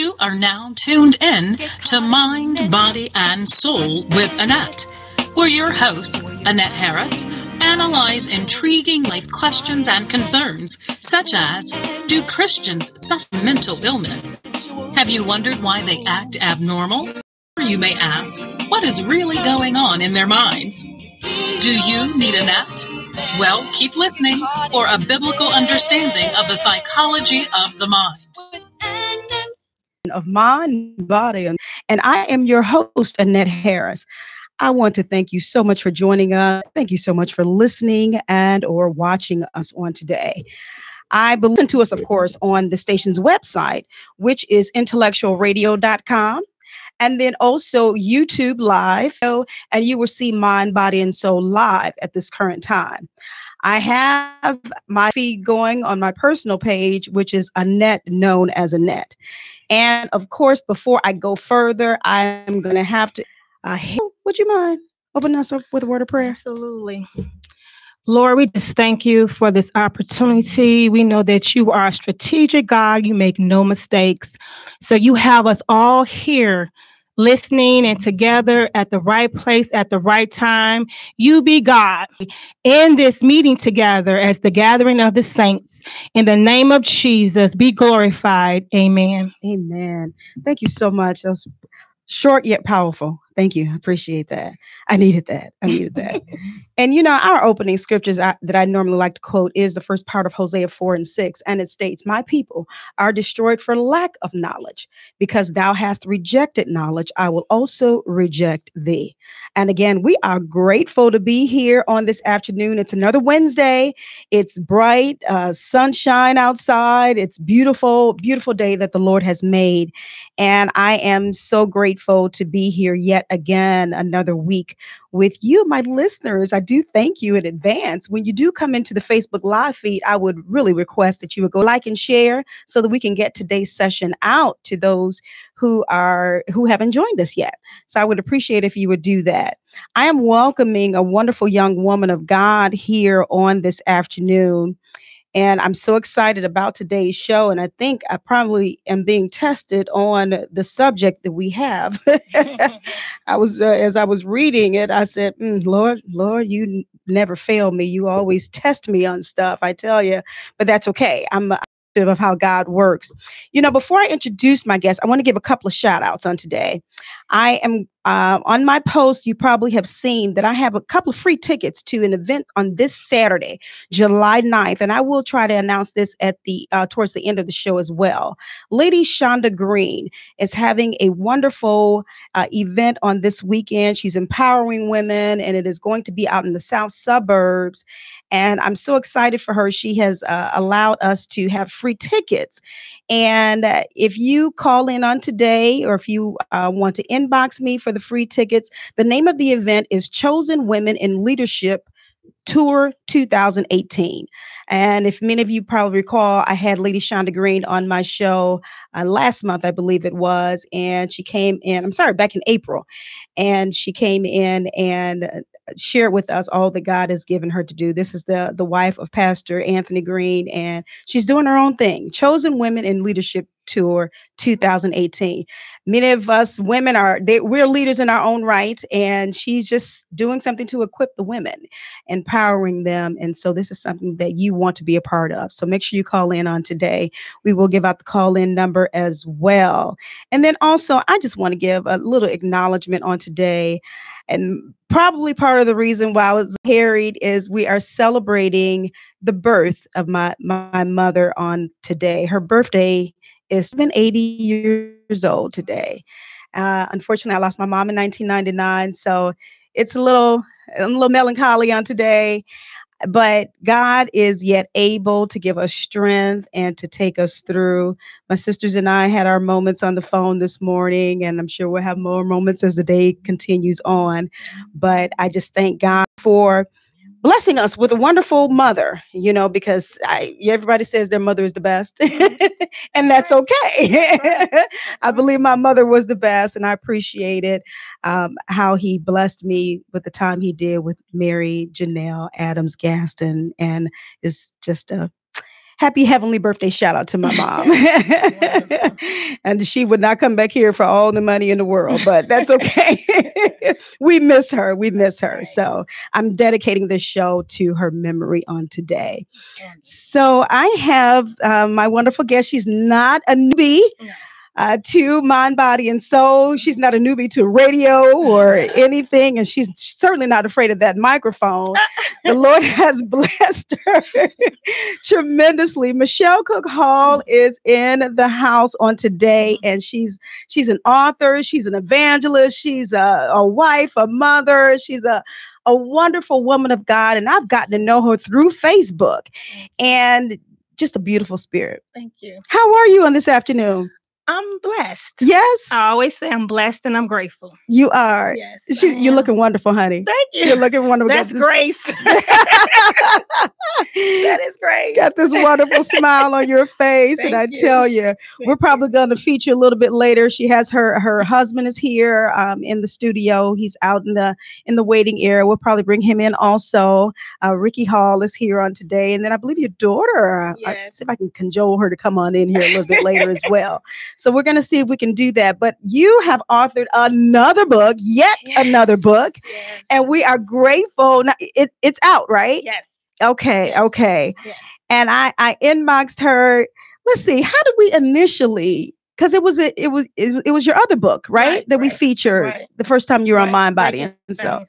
You are now tuned in to Mind, Body, and Soul with Annette, where your host, Annette Harris, analyze intriguing life questions and concerns, such as, do Christians suffer mental illness? Have you wondered why they act abnormal? Or you may ask, what is really going on in their minds? Do you need Annette? Well, keep listening for a biblical understanding of the psychology of the mind. Of mind, body, and I am your host, Annette Harris. I want to thank you so much for joining us. Thank you so much for listening and or watching us on today. Listen to us, of course, on the station's website, which is IntellectualRadio.com. And then also YouTube Live, and you will see Mind, Body, and Soul live at this current time. I have my feed going on my personal page, which is Annette, known as Annette. And of course, before I go further, I'm going to have to, would you mind opening us up with a word of prayer? Absolutely. Lord, we just thank you for this opportunity. We know that you are a strategic God. You make no mistakes. So you have us all here listening and together at the right place at the right time. You be God in this meeting together as the gathering of the saints. In the name of Jesus, be glorified. Amen. Amen. Thank you so much. That was short yet powerful. Thank you. I appreciate that. I needed that. And you know, our opening scriptures that I normally like to quote is the first part of Hosea 4:6. And it states, my people are destroyed for lack of knowledge. Because thou hast rejected knowledge, I will also reject thee. And again, we are grateful to be here on this afternoon. It's another Wednesday. It's bright, sunshine outside. It's beautiful, beautiful day that the Lord has made. And I am so grateful to be here yet again, another week with you, my listeners. I do thank you in advance. When you do come into the Facebook Live feed, I would really request that you would go like and share so that we can get today's session out to those who haven't joined us yet. So I would appreciate if you would do that. I am welcoming a wonderful young woman of God here on this afternoon. And I'm so excited about today's show. And I think I probably am being tested on the subject that we have. As I was reading it, I said, Lord, you never fail me. You always test me on stuff, I tell you. But that's okay. I'm of how God works. You know, before I introduce my guest, I want to give a couple of shout outs on today. I am on my post. You probably have seen that I have a couple of free tickets to an event on this Saturday, July 9th. And I will try to announce this at the towards the end of the show as well. Lady Shonda Green is having a wonderful event on this weekend. She's empowering women, and it is going to be out in the south suburbs. And I'm so excited for her. She has allowed us to have free tickets. And if you call in on today, or if you want to inbox me for the free tickets, the name of the event is Chosen Women in Leadership Tour 2018. And if many of you probably recall, I had Lady Shonda Green on my show last month, I believe it was. And she came in, back in April. And she came in and shared with us all that God has given her to do. This is the wife of Pastor Anthony Green, and she's doing her own thing. Chosen Women in Leadership Tour 2018. Many of us women we're leaders in our own right, and she's just doing something to equip the women, empowering them. And so this is something that you want to be a part of. So make sure you call in on today. We will give out the call-in number as well. And then also, I just want to give a little acknowledgement on today. And probably part of the reason why I was carried is we are celebrating the birth of my mother on today. Her birthday is 80 years old today. Unfortunately, I lost my mom in 1999, so it's a little melancholy on today. But God is yet able to give us strength and to take us through. My sisters and I had our moments on the phone this morning, and I'm sure we'll have more moments as the day continues on. But I just thank God for blessing us with a wonderful mother, because everybody says their mother is the best, and that's okay. I believe my mother was the best, and I appreciate it, how he blessed me with the time he did with Mary Janelle Adams Gaston, and it's just Happy heavenly birthday shout out to my mom. And she would not come back here for all the money in the world, but that's okay. We miss her. We miss her. So I'm dedicating this show to her memory on today. So I have my wonderful guest. She's not a newbie to Mind, Body, and Soul. She's not a newbie to radio or anything, and she's certainly not afraid of that microphone. The Lord has blessed her tremendously. Michelle Cook Hall is in the house on today, and she's an author, she's an evangelist, she's a wife, a mother, she's a wonderful woman of God, and I've gotten to know her through Facebook, and just a beautiful spirit. Thank you. How are you on this afternoon? I'm blessed. Yes. I always say I'm blessed and I'm grateful. You are. Yes. You're looking wonderful, honey. Thank you. You're looking wonderful. That's grace. That is great. Got this wonderful smile on your face. And I tell you, we're probably going to feature a little bit later. She has her husband is here in the studio. He's out in the waiting area. We'll probably bring him in also. Ricky Hall is here on today. And then I believe your daughter, yes. See if I can cajole her to come on in here a little bit later as well. So we're going to see if we can do that. But you have authored another book, another book. Yes. And we are grateful. Now, it's out, right? Yes. Okay. Yes. Okay. Yes. And I inboxed her. Let's see. How did we initially? Because it was your other book, right? That we featured the first time you were on Mind, Body, and Soul.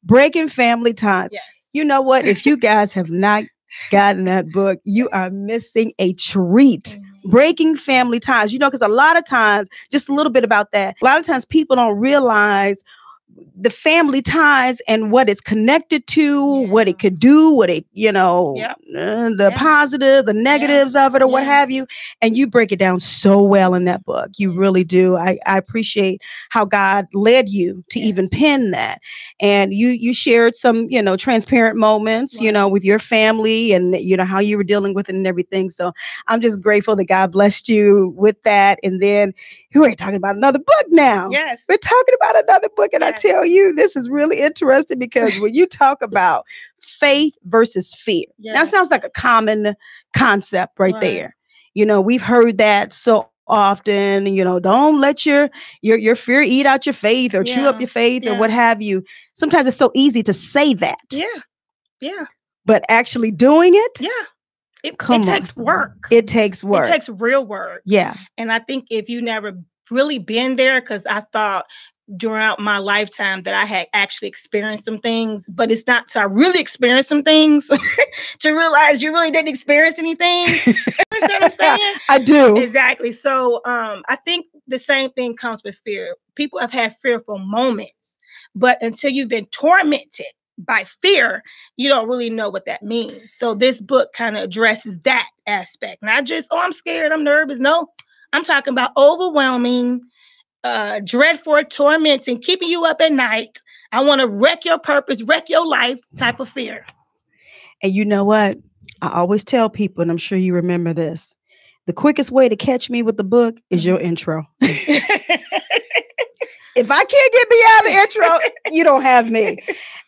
Breaking Family Ties. Yes. You know what? If you guys have not gotten that book, you are missing a treat. Mm-hmm. Breaking Family Ties. You know, because a lot of times, just a little bit about that. A lot of times people don't realize the family ties and what it's connected to, what it could do, what it, the positive, the negatives of it, or what have you. And you break it down so well in that book. You really do. I appreciate how God led you to even pen that. And you shared some, transparent moments, with your family and, how you were dealing with it and everything. So I'm just grateful that God blessed you with that. And then we're talking about another book now. Yes. We're talking about another book. And I tell you, this is really interesting because when you talk about faith versus fear, that sounds like a common concept right there. We've heard that so often, don't let your fear eat out your faith or chew up your faith or what have you. Sometimes it's so easy to say that. Yeah. But actually doing it? It takes work. It takes work. It takes real work. Yeah. And I think if you never really been there, because I thought throughout my lifetime that I had actually experienced some things, but it's not till I really experienced some things to realize you really didn't experience anything. You understand what I'm saying? I do. Exactly. So I think the same thing comes with fear. People have had fearful moments, but until you've been tormented by fear, you don't really know what that means. So this book kind of addresses that aspect. Not just, I'm scared, I'm nervous. No, I'm talking about overwhelming, dreadful, tormenting, keeping you up at night. I want to wreck your purpose, wreck your life type of fear. And you know what? I always tell people, and I'm sure you remember this, the quickest way to catch me with the book is your intro. If I can't get beyond the intro, you don't have me.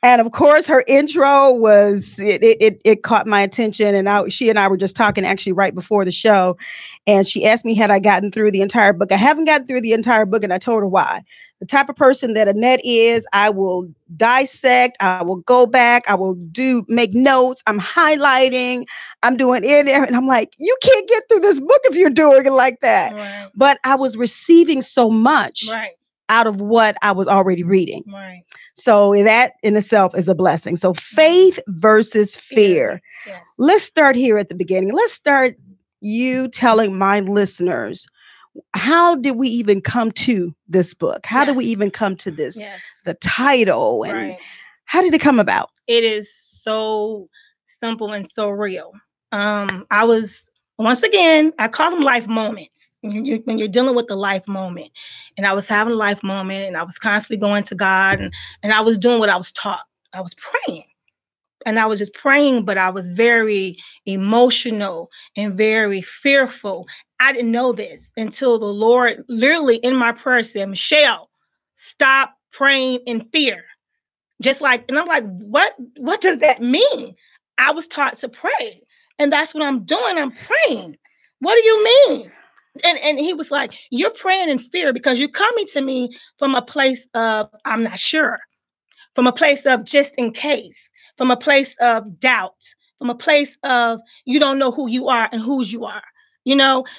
And of course, her intro was, it caught my attention. And she and I were just talking actually right before the show. And she asked me, had I gotten through the entire book? I haven't gotten through the entire book. And I told her why. The type of person that Annette is, I will dissect, I will go back, I will make notes, I'm highlighting, I'm doing it. And I'm like, you can't get through this book if you're doing it like that. Right. But I was receiving so much. Right. Out of what I was already reading. Right. So that in itself is a blessing. So faith versus fear. Yes. Let's start here at the beginning. Let's start you telling my listeners, how did we even come to this book? How did we even come to this, the title, and how did it come about? It is so simple and so real. I was, once again, I call them life moments. When you're dealing with the life moment, and I was having a life moment, and I was constantly going to God, and I was doing what I was taught. I was praying, and I was just praying, but I was very emotional and very fearful. I didn't know this until the Lord literally in my prayer said, Michelle, stop praying in fear. Just like, and I'm like, what does that mean? I was taught to pray. And that's what I'm doing. I'm praying. What do you mean? And he was like, you're praying in fear because you're coming to me from a place of, I'm not sure, from a place of just in case, from a place of doubt, from a place of you don't know who you are and whose you are.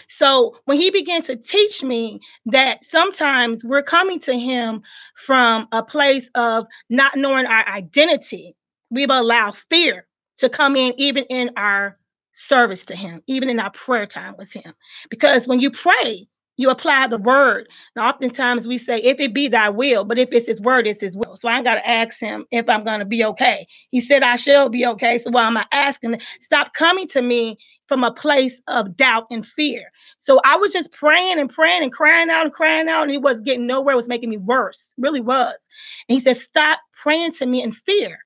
So when he began to teach me that sometimes we're coming to him from a place of not knowing our identity, we've allowed fear to come in, even in our service to him, even in our prayer time with him. Because when you pray, you apply the word. Now, oftentimes we say, if it be thy will, but if it's his word, it's his will. So I ain't got to ask him if I'm going to be okay. He said, I shall be okay. So why am I asking? Stop coming to me from a place of doubt and fear. So I was just praying and praying and crying out, and it was getting nowhere. It was making me worse. It really was. And he said, stop praying to me in fear.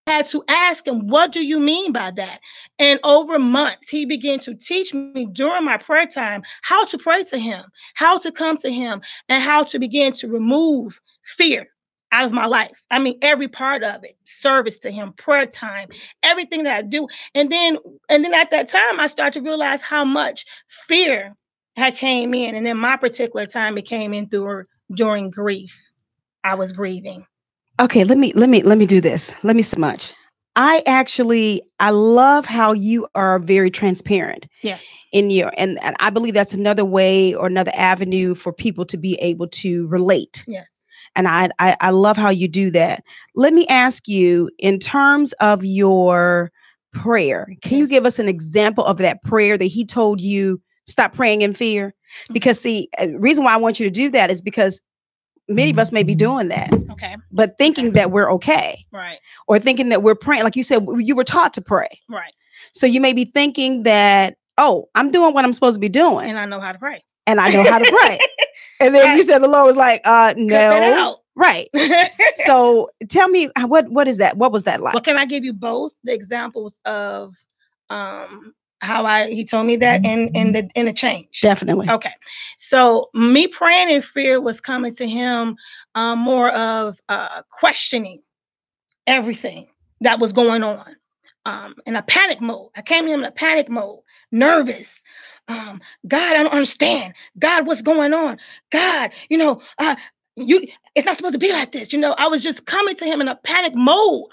Had to ask him, what do you mean by that? And over months, he began to teach me during my prayer time how to pray to him, how to come to him, and how to begin to remove fear out of my life. I mean, every part of it, service to him, prayer time, everything that I do. And then at that time, I started to realize how much fear had came in. And in my particular time, it came in during grief. I was grieving. Okay, let me do this. Let me say much. I love how you are very transparent. Yes. And I believe that's another way or another avenue for people to be able to relate. Yes. And I love how you do that. Let me ask you, in terms of your prayer, can you give us an example of that prayer that he told you, stop praying in fear? Because the reason why I want you to do that is because many of us may be doing that. Okay. But thinking that we're okay. Right. Or thinking that we're praying. Like you said, you were taught to pray. Right. So you may be thinking that, oh, I'm doing what I'm supposed to be doing. And I know how to pray. And then you said the Lord was like, no. Right. So tell me, what is that? What was that like? Well, can I give you both the examples of how he told me that in the change? Definitely. Okay. So me praying in fear was coming to him more of questioning everything that was going on in a panic mode. I came to him in a panic mode, nervous. God, I don't understand. God, what's going on? God, it's not supposed to be like this. I was just coming to him in a panic mode,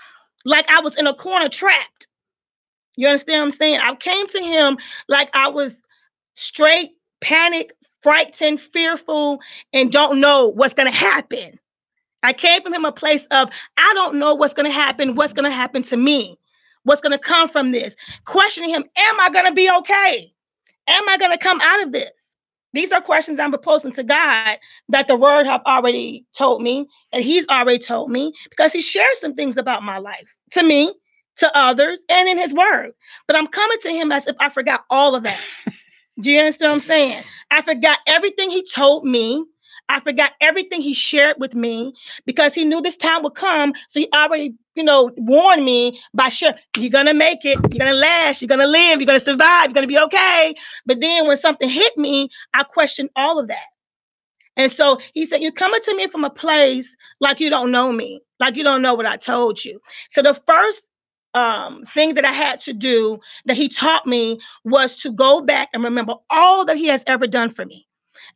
like I was in a corner trapped. You understand what I'm saying? I came to him like I was straight panic, frightened, fearful, and don't know what's going to happen. I came from him a place of, I don't know what's going to happen to me, what's going to come from this. Questioning him, am I going to be okay? Am I going to come out of this? These are questions I'm proposing to God that the word have already told me, and he's already told me, because he shares some things about my life to me, to others, and in his word. But I'm coming to him as if I forgot all of that. Do you understand what I'm saying? I forgot everything he told me. I forgot everything he shared with me, because he knew this time would come. So he already, warned me by sharing, you're going to make it. You're going to last. You're going to live. You're going to survive. You're going to be okay. But then when something hit me, I questioned all of that. And so he said, you're coming to me from a place like you don't know me, like you don't know what I told you. So the first thing that I had to do that he taught me was to go back and remember all that he has ever done for me.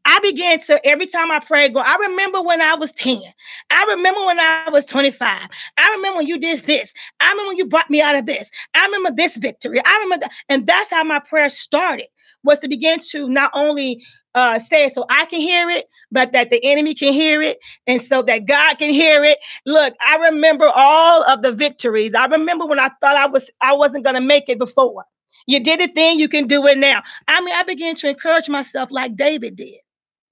I began to, every time I prayed, I remember when I was 10. I remember when I was 25. I remember when you did this. I remember when you brought me out of this. I remember this victory. I remember that. And that's how my prayer started, was to begin to not only say it so I can hear it, but that the enemy can hear it, and so that God can hear it. Look, I remember all of the victories. I remember when I thought I wasn't going to make it before. You did it then, you can do it now. I mean, I began to encourage myself like David did.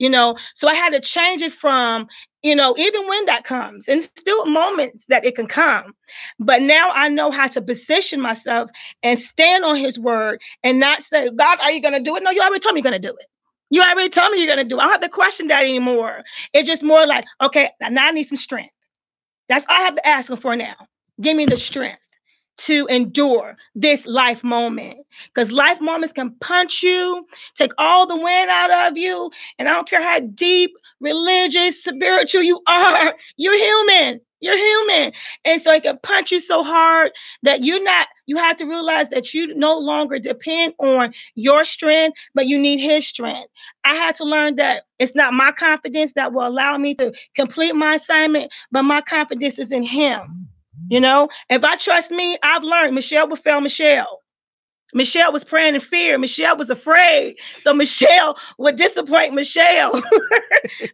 So I had to change it from, even when that comes, and still moments that it can come. But now I know how to position myself and stand on his word and not say, God, are you going to do it? No, you already told me you're going to do it. You already told me you're going to do it. I don't have to question that anymore. It's just more like, okay, now I need some strength. That's all I have to ask him for now. Give me the strength to endure this life moment, because life moments can punch you, take all the wind out of you. And I don't care how deep, religious, spiritual you are, you're human. You're human. And so he can punch you so hard that you have to realize that you no longer depend on your strength, but you need his strength. I had to learn that it's not my confidence that will allow me to complete my assignment, but my confidence is in him. You know, if I trust me, I've learned Michelle will fail Michelle. Michelle was praying in fear. Michelle was afraid. So Michelle would disappoint Michelle.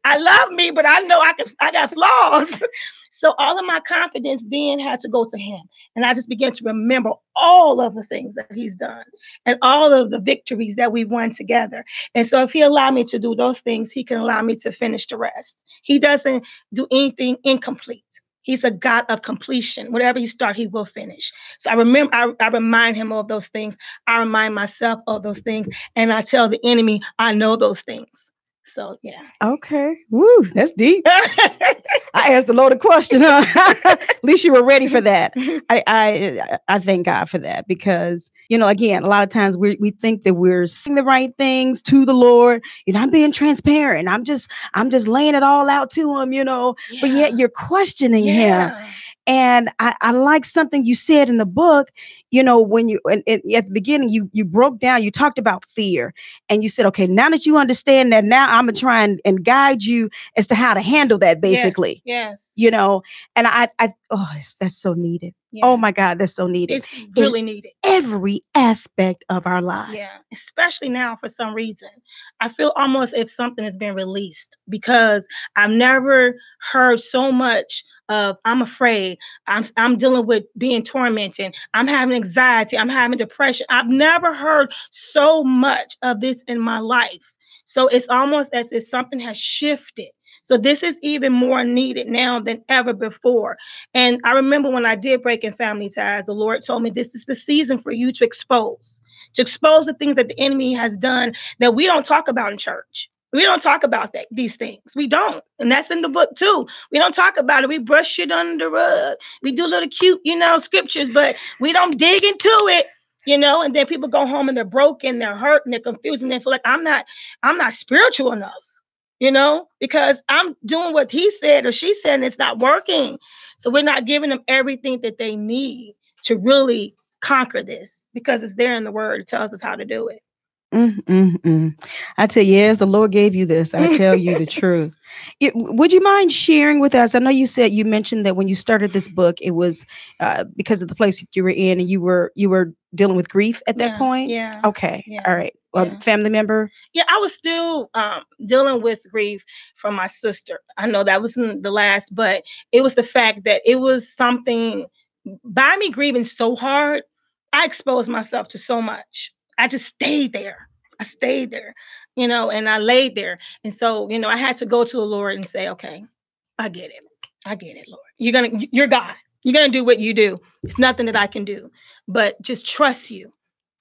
I love me, but I know I got flaws. So all of my confidence then had to go to him. And I just began to remember all of the things that he's done and all of the victories that we won together. And so if he allowed me to do those things, he can allow me to finish the rest. He doesn't do anything incomplete. He's a God of completion. Whatever he starts, he will finish. So I remind him of those things. I remind myself of those things. And I tell the enemy, I know those things. So, yeah. Okay. Woo, that's deep. I asked the Lord a question, huh? At least you were ready for that. I thank God for that because, you know, again, a lot of times we think that we're saying the right things to the Lord. You know, I'm being transparent. I'm just laying it all out to him, you know, but yet you're questioning him. And I like something you said in the book, you know, when you at the beginning, you broke down, you talked about fear and you said, okay, now that you understand that, now I'm going to try and guide you as to how to handle that, basically. Yes. You know, and that's so needed. Yeah. Oh my God, that's so needed. It's really needed. Every aspect of our lives. Yeah, especially now for some reason. I feel almost if something has been released because I've never heard so much of I'm afraid, I'm dealing with being tormented, I'm having anxiety, I'm having depression. I've never heard so much of this in my life. So it's almost as if something has shifted. So this is even more needed now than ever before. And I remember when I did break in family ties, the Lord told me this is the season for you to expose the things that the enemy has done that we don't talk about in church. We don't talk about these things. We don't. And that's in the book too. We don't talk about it. We brush it under the rug. We do little cute, scriptures, but we don't dig into it. And then people go home and they're broken, they're hurt, and they're confused, and they feel like I'm not spiritual enough. Because I'm doing what he said or she said, and it's not working. So we're not giving them everything that they need to really conquer this because it's there in the word. It tells us how to do it. I tell you, as the Lord gave you this, I tell you the truth. Would you mind sharing with us? I know you mentioned that when you started this book, it was because of the place you were in, and you were dealing with grief at that point. Yeah. Okay. Yeah. All right. Family member. Yeah, I was still dealing with grief from my sister. I know that wasn't the last, but it was the fact that it was something by me grieving so hard. I exposed myself to so much. I just stayed there. And I laid there. And so, I had to go to the Lord and say, okay, I get it, Lord. You're God. You're going to do what you do. It's nothing that I can do, but just trust you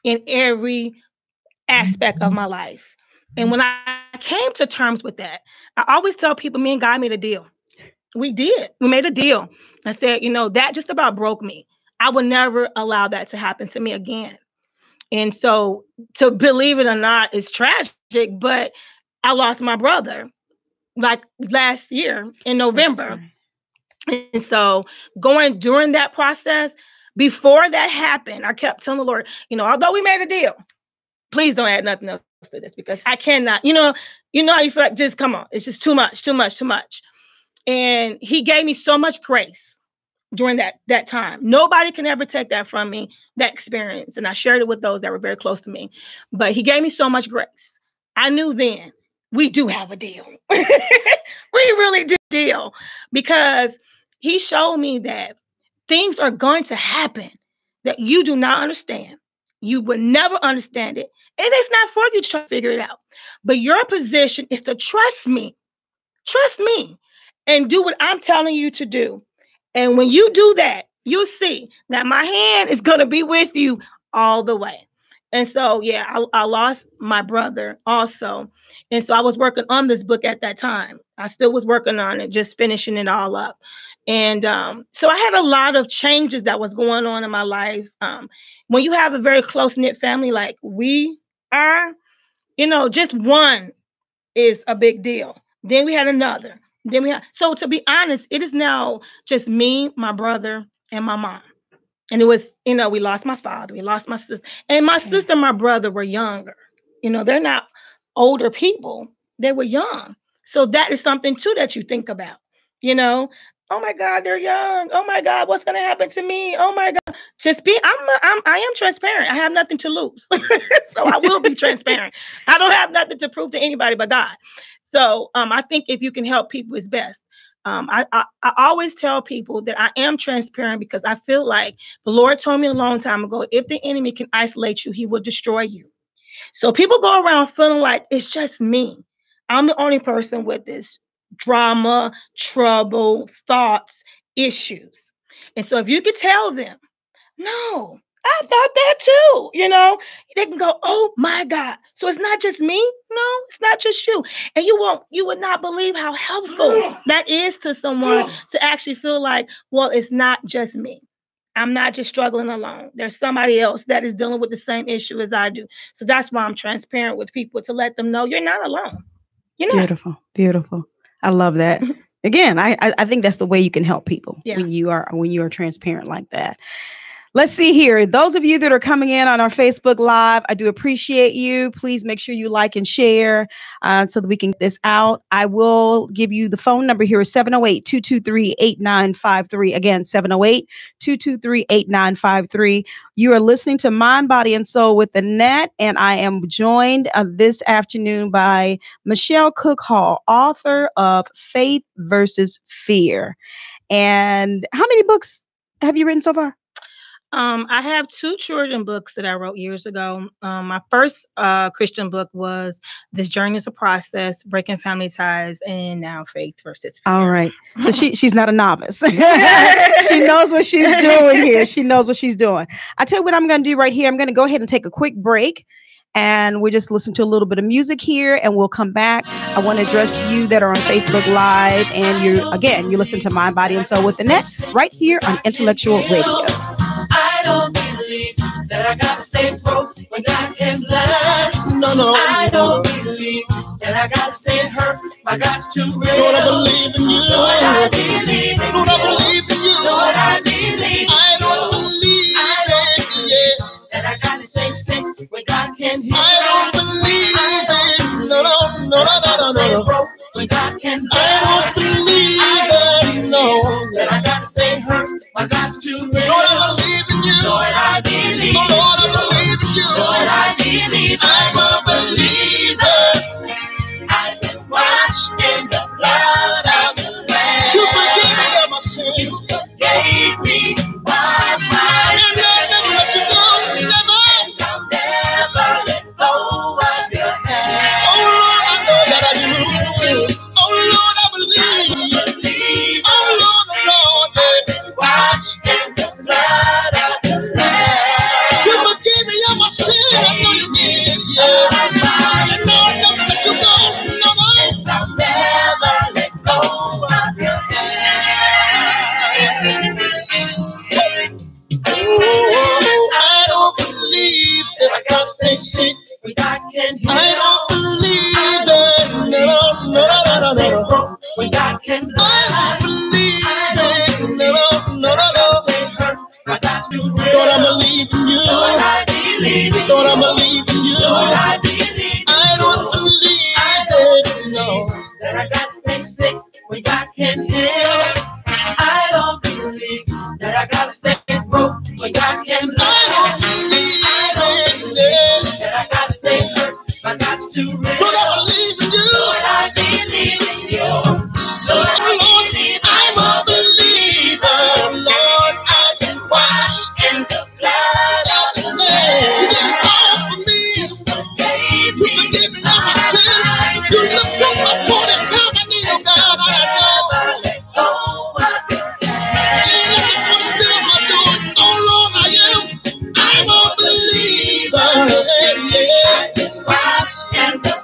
in every aspect of my life. And when I came to terms with that, I always tell people, me and God made a deal. We did. We made a deal. I said, that just about broke me. I would never allow that to happen to me again. And so, to believe it or not, it's tragic, but I lost my brother like last year in November. And so during that process, before that happened, I kept telling the Lord, although we made a deal, please don't add nothing else to this because I cannot, how you feel like, just come on. It's just too much. And he gave me so much grace during that time. Nobody can ever take that from me, that experience. And I shared it with those that were very close to me. But he gave me so much grace. I knew then we do have a deal. We really do deal because he showed me that things are going to happen that you do not understand. You would never understand it. And it's not for you to try to figure it out. But your position is to trust me. Trust me and do what I'm telling you to do. And when you do that, you'll see that my hand is going to be with you all the way. And so, I lost my brother also. And so I was working on this book at that time. I still was working on it, just finishing it all up. And so I had a lot of changes that was going on in my life. When you have a very close-knit family like we are, just one is a big deal. Then we had another. Then so to be honest, it is now just me, my brother, and my mom. And it was, we lost my father, we lost my sister. And my sister and my brother were younger. They're not older people. They were young. So that is something too that you think about. Oh my God, they're young. Oh my God, what's gonna happen to me? Oh my God. I am transparent. I have nothing to lose. So I will be transparent. I don't have nothing to prove to anybody but God. So I think if you can help people, it's best. I always tell people that I am transparent because I feel like the Lord told me a long time ago, if the enemy can isolate you, he will destroy you. So people go around feeling like it's just me. I'm the only person with this drama, trouble, thoughts, issues. And so if you could tell them, no, I thought that too, they can go, oh my God. So it's not just me. No, it's not just you. And you would not believe how helpful that is to someone to actually feel like, well, it's not just me. I'm not just struggling alone. There's somebody else that is dealing with the same issue as I do. So that's why I'm transparent with people, to let them know you're not alone. Beautiful, beautiful. I love that. Again, I think that's the way you can help people when you are transparent like that. Let's see here. Those of you that are coming in on our Facebook Live, I do appreciate you. Please make sure you like and share so that we can get this out. I will give you the phone number here is 708-223-8953. Again, 708-223-8953. You are listening to Mind, Body, and Soul with Annette, and I am joined this afternoon by Michelle Cook Hall, author of Faith versus Fear. And how many books have you written so far? I have 2 children books that I wrote years ago. My first Christian book was This Journey is a Process, Breaking Family Ties, and now Faith versus Fear. All right. So she's not a novice. She knows what she's doing here. She knows what she's doing. I tell you what I'm going to do right here. I'm going to go ahead and take a quick break. And we'll just listen to a little bit of music here, and we'll come back. I want to address you that are on Facebook Live, and you listen to Mind, Body, and Soul with Annette right here on Intellectual Radio. I don't believe that I gotta stay broke when God can bless. No. I don't believe that I gotta stay hurt. My God's too real. Lord, I believe in you. Lord, I believe in you. Lord, I believe in you. Lord, I believe. I don't believe that I gotta stay sick when God can heal. I don't believe it. No. When God can bless. I don't believe it. No. That I gotta stay hurt. My God's too real. Lord, I believe in you. Lord, I believe. Oh, Lord, I believe in you. Lord, I believe. I'm a believer. I've been washed in the blood of the Lamb. You forgave me of my sin. You forgave me of my sin. And I'll never let you go. Never. I'll never let go of your hand. Oh, Lord, I know that I do. Oh, Lord, I believe. Oh, Lord, I've been washed in the blood of the Lamb. You forgave me of my sin. I know you did. Yeah. And now I'll never let you go. No. I'll never let go of your hand. Oh, I don't believe that I gotta stay sick. When God can heal. I don't believe that. No. When God can bless. I don't believe it. No. Lord, I believe in you. Lord, I believe. Lord, I believe in you. Lord, I believe. I don't believe it. No. That I got to stay sick when God can heal. I don't believe that I got to stay broke when God can bless. I don't believe it. That I got to stay hurt. I got to real. Lord, I believe in you. Lord, I believe in you. Lord, I'm a believer. Lord, I've been washed in the blood of the Lamb. You did it all for me. You forgave me of my sin. You looked up my 40 pound. I need you, God. I know. Even if I'm still my doing, oh Lord, I am. I'm a believer. Yeah. I've been washed in the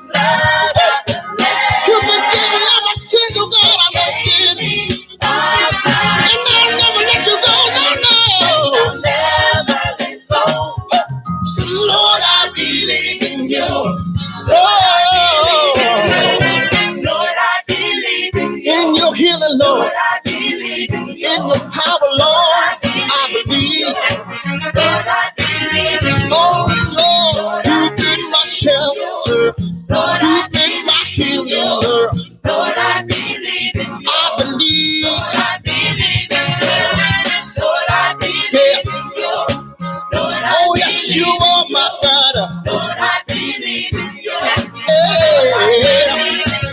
Lord, I believe in your hey,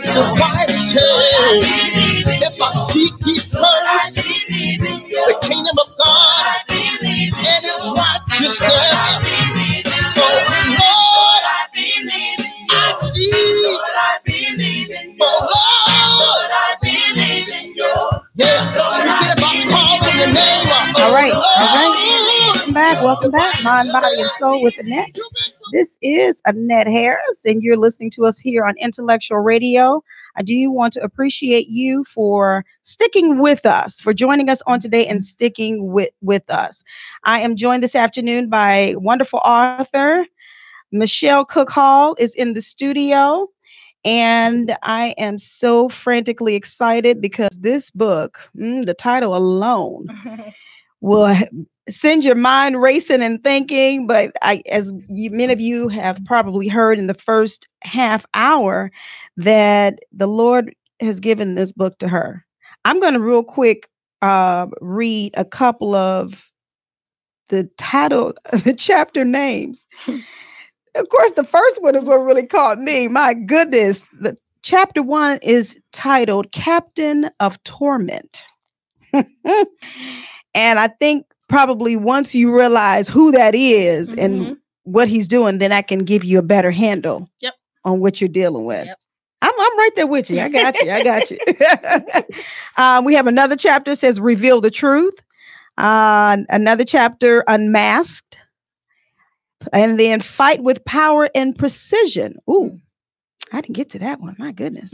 the Bible says, if I seek ye first the kingdom of God and his righteousness, so Lord, I believe, oh Lord, I believe in your, yeah, Lord, if I call on your name, All right. Welcome back, Mind, Body, and Soul with Annette. This is Annette Harris, and you're listening to us here on Intellectual Radio. I do want to appreciate you for sticking with us, for joining us on today and sticking with us. I am joined this afternoon by wonderful author Michelle Cook Hall is in the studio, and I am so frantically excited because this book, the title alone, will send your mind racing and thinking. But many of you have probably heard in the first half hour that the Lord has given this book to her. I'm going to real quick read a couple of the chapter names. Of course, the first one is what really caught me. My goodness. The chapter 1 is titled Captain of Torment. And I think probably once you realize who that is and what he's doing, then I can give you a better handle on what you're dealing with. Yep. I'm right there with you. I got you. We have another chapter that says Reveal the Truth. Another chapter, Unmasked. And then Fight with Power and Precision. Ooh, I didn't get to that one. My goodness.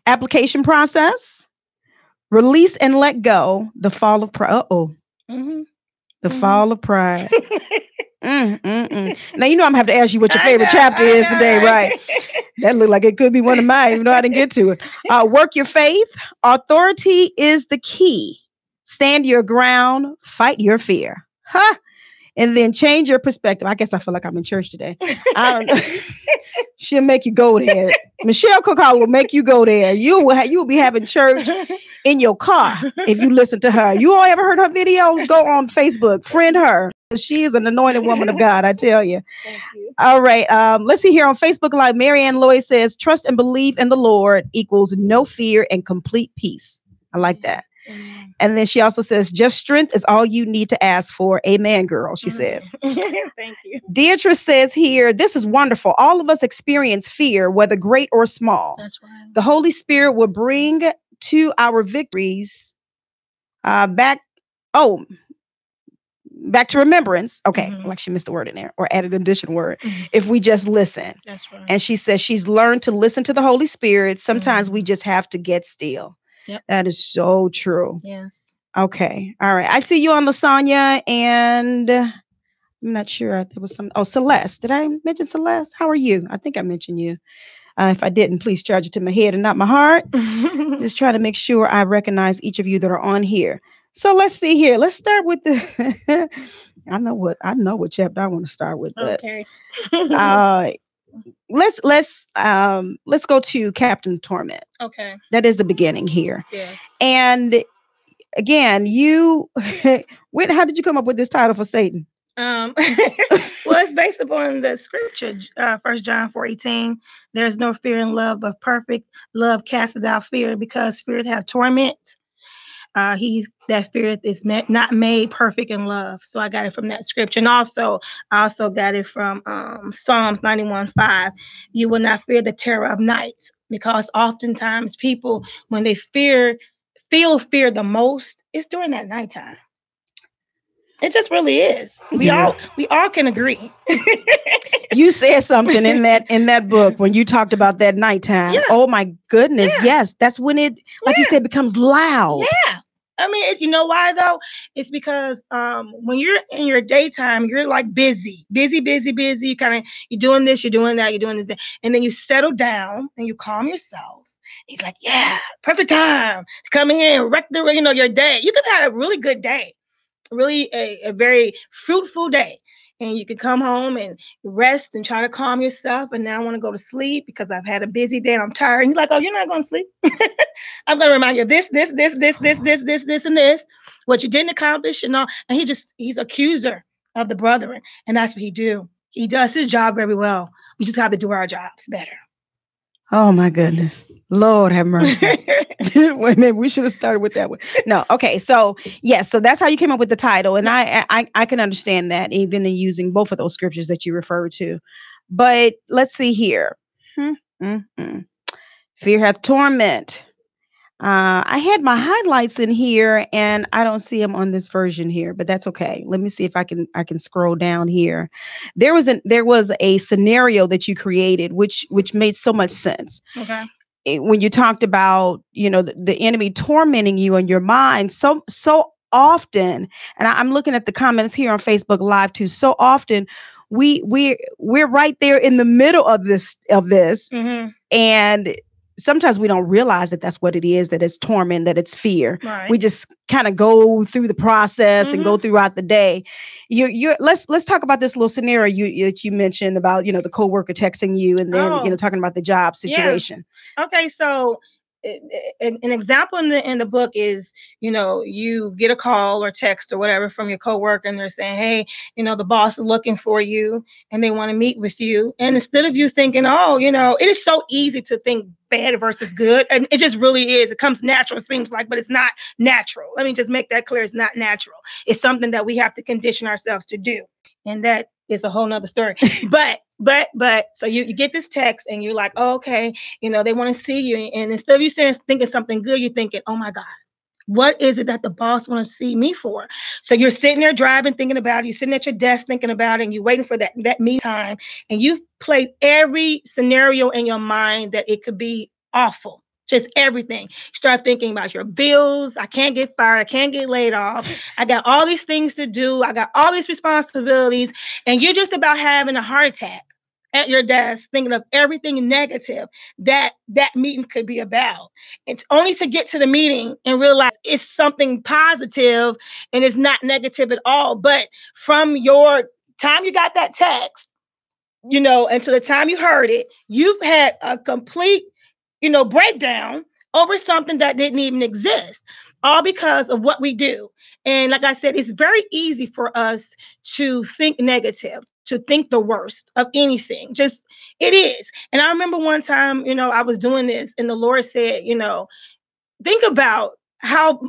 Application Process. Release and Let Go. The Fall of Pride. The Fall of Pride. Now, you know I'm going to have to ask you what your favorite chapter is today, right? That looked like it could be one of mine, even though I didn't get to it. Work Your Faith. Authority is the key. Stand your ground. Fight your fear. And then Change Your Perspective. I guess I feel like I'm in church today. I don't know. She'll make you go there. Michelle Cook Hall will make you go there. You will be having church in your car if you listen to her. You all ever heard her videos? Go on Facebook, friend her. She is an anointed woman of God, I tell you. Thank you. All right. Let's see here on Facebook Live. Marianne Lloyd says, trust and believe in the Lord equals no fear and complete peace. I like that. And then she also says, just strength is all you need to ask for. Amen, girl, she says. Thank you. Deidre says here, this is wonderful. All of us experience fear, whether great or small. That's right. The Holy Spirit will bring to our victories back to remembrance. Okay, like she missed a word in there or added an additional word. If we just listen. That's right. And she says she's learned to listen to the Holy Spirit. Sometimes we just have to get still. Yep. That is so true. Yes. Okay. All right. I see you on Lasagna, and I'm not sure. There was some. Oh, Celeste. Did I mention Celeste? How are you? I think I mentioned you. If I didn't, please charge it to my head and not my heart. Just trying to make sure I recognize each of you that are on here. So let's see here. Let's start with the. I know what chapter I want to start with. But, okay. Let's go to Captain Torment. Okay. That is the beginning here. Yes. And again, how did you come up with this title for Satan? Well, it's based upon the scripture, 1 John 4:18. There's no fear in love, but perfect love casteth out fear, because fear hath torment. He that feareth is not made perfect in love. So I got it from that scripture. And I also got it from Psalms 91:5. You will not fear the terror of night, because oftentimes people, when they feel fear the most, it's during that nighttime. It just really is. We all can agree. You said something in that book when you talked about that nighttime. Yeah. Oh my goodness. Yeah. Yes. That's when it, like you said, becomes loud. Yeah. I mean, you know why though? It's because when you're in your daytime, you're like busy. You're doing this, you're doing that, you're doing this, and then you settle down and you calm yourself. He's like, yeah, perfect time to come in here and wreck your day. You could have a really good day. Really a very fruitful day, and you can come home and rest and try to calm yourself. And now I want to go to sleep because I've had a busy day and I'm tired. And you're like, oh, you're not going to sleep. I'm going to remind you of this, and this, what you didn't accomplish, and all. And he's accuser of the brethren, and that's what he do. He does his job very well. We just have to do our jobs better. Oh my goodness. Lord have mercy. Wait a minute, we should have started with that one. No, okay. So yes, so that's how you came up with the title. And I can understand that, even in using both of those scriptures that you referred to. But let's see here. Fear hath torment. I had my highlights in here and I don't see them on this version here, but that's okay. Let me see if I can scroll down here. There was a scenario that you created which made so much sense. Okay. When you talked about, the enemy tormenting you in your mind so often, and I'm looking at the comments here on Facebook Live too. So often we're right there in the middle of this, Mm-hmm. and sometimes we don't realize that that's what it is, that it's torment, that it's fear. Right. We just kind of go through the process and go throughout the day. Let's talk about this little scenario that you mentioned about, the coworker texting you and then, talking about the job situation. Yeah. Okay. So an example in the book is, you get a call or text or whatever from your coworker and they're saying, hey, the boss is looking for you and they want to meet with you. And instead of you thinking, it is so easy to think bad versus good. And it just really is. It comes natural, it seems like, but it's not natural. Let me just make that clear. It's not natural. It's something that we have to condition ourselves to do. And that is a whole nother story. But so you get this text and you're like, oh, okay, they want to see you. And instead of you thinking something good, you're thinking, oh my God, what is it that the boss wants to see me for? So you're sitting there driving, thinking about it. You're sitting at your desk thinking about it, and you're waiting for that meeting time. And you've played every scenario in your mind that it could be awful. Just everything. You start thinking about your bills. I can't get fired. I can't get laid off. I got all these things to do. I got all these responsibilities. And you're just about having a heart attack at your desk, thinking of everything negative that meeting could be about. It's only to get to the meeting and realize it's something positive and it's not negative at all. But from your time you got that text, until the time you heard it, you've had a complete breakdown over something that didn't even exist, all because of what we do. And like I said, it's very easy for us to think negative, to think the worst of anything. Just, it is. And I remember one time, I was doing this and the Lord said, think about how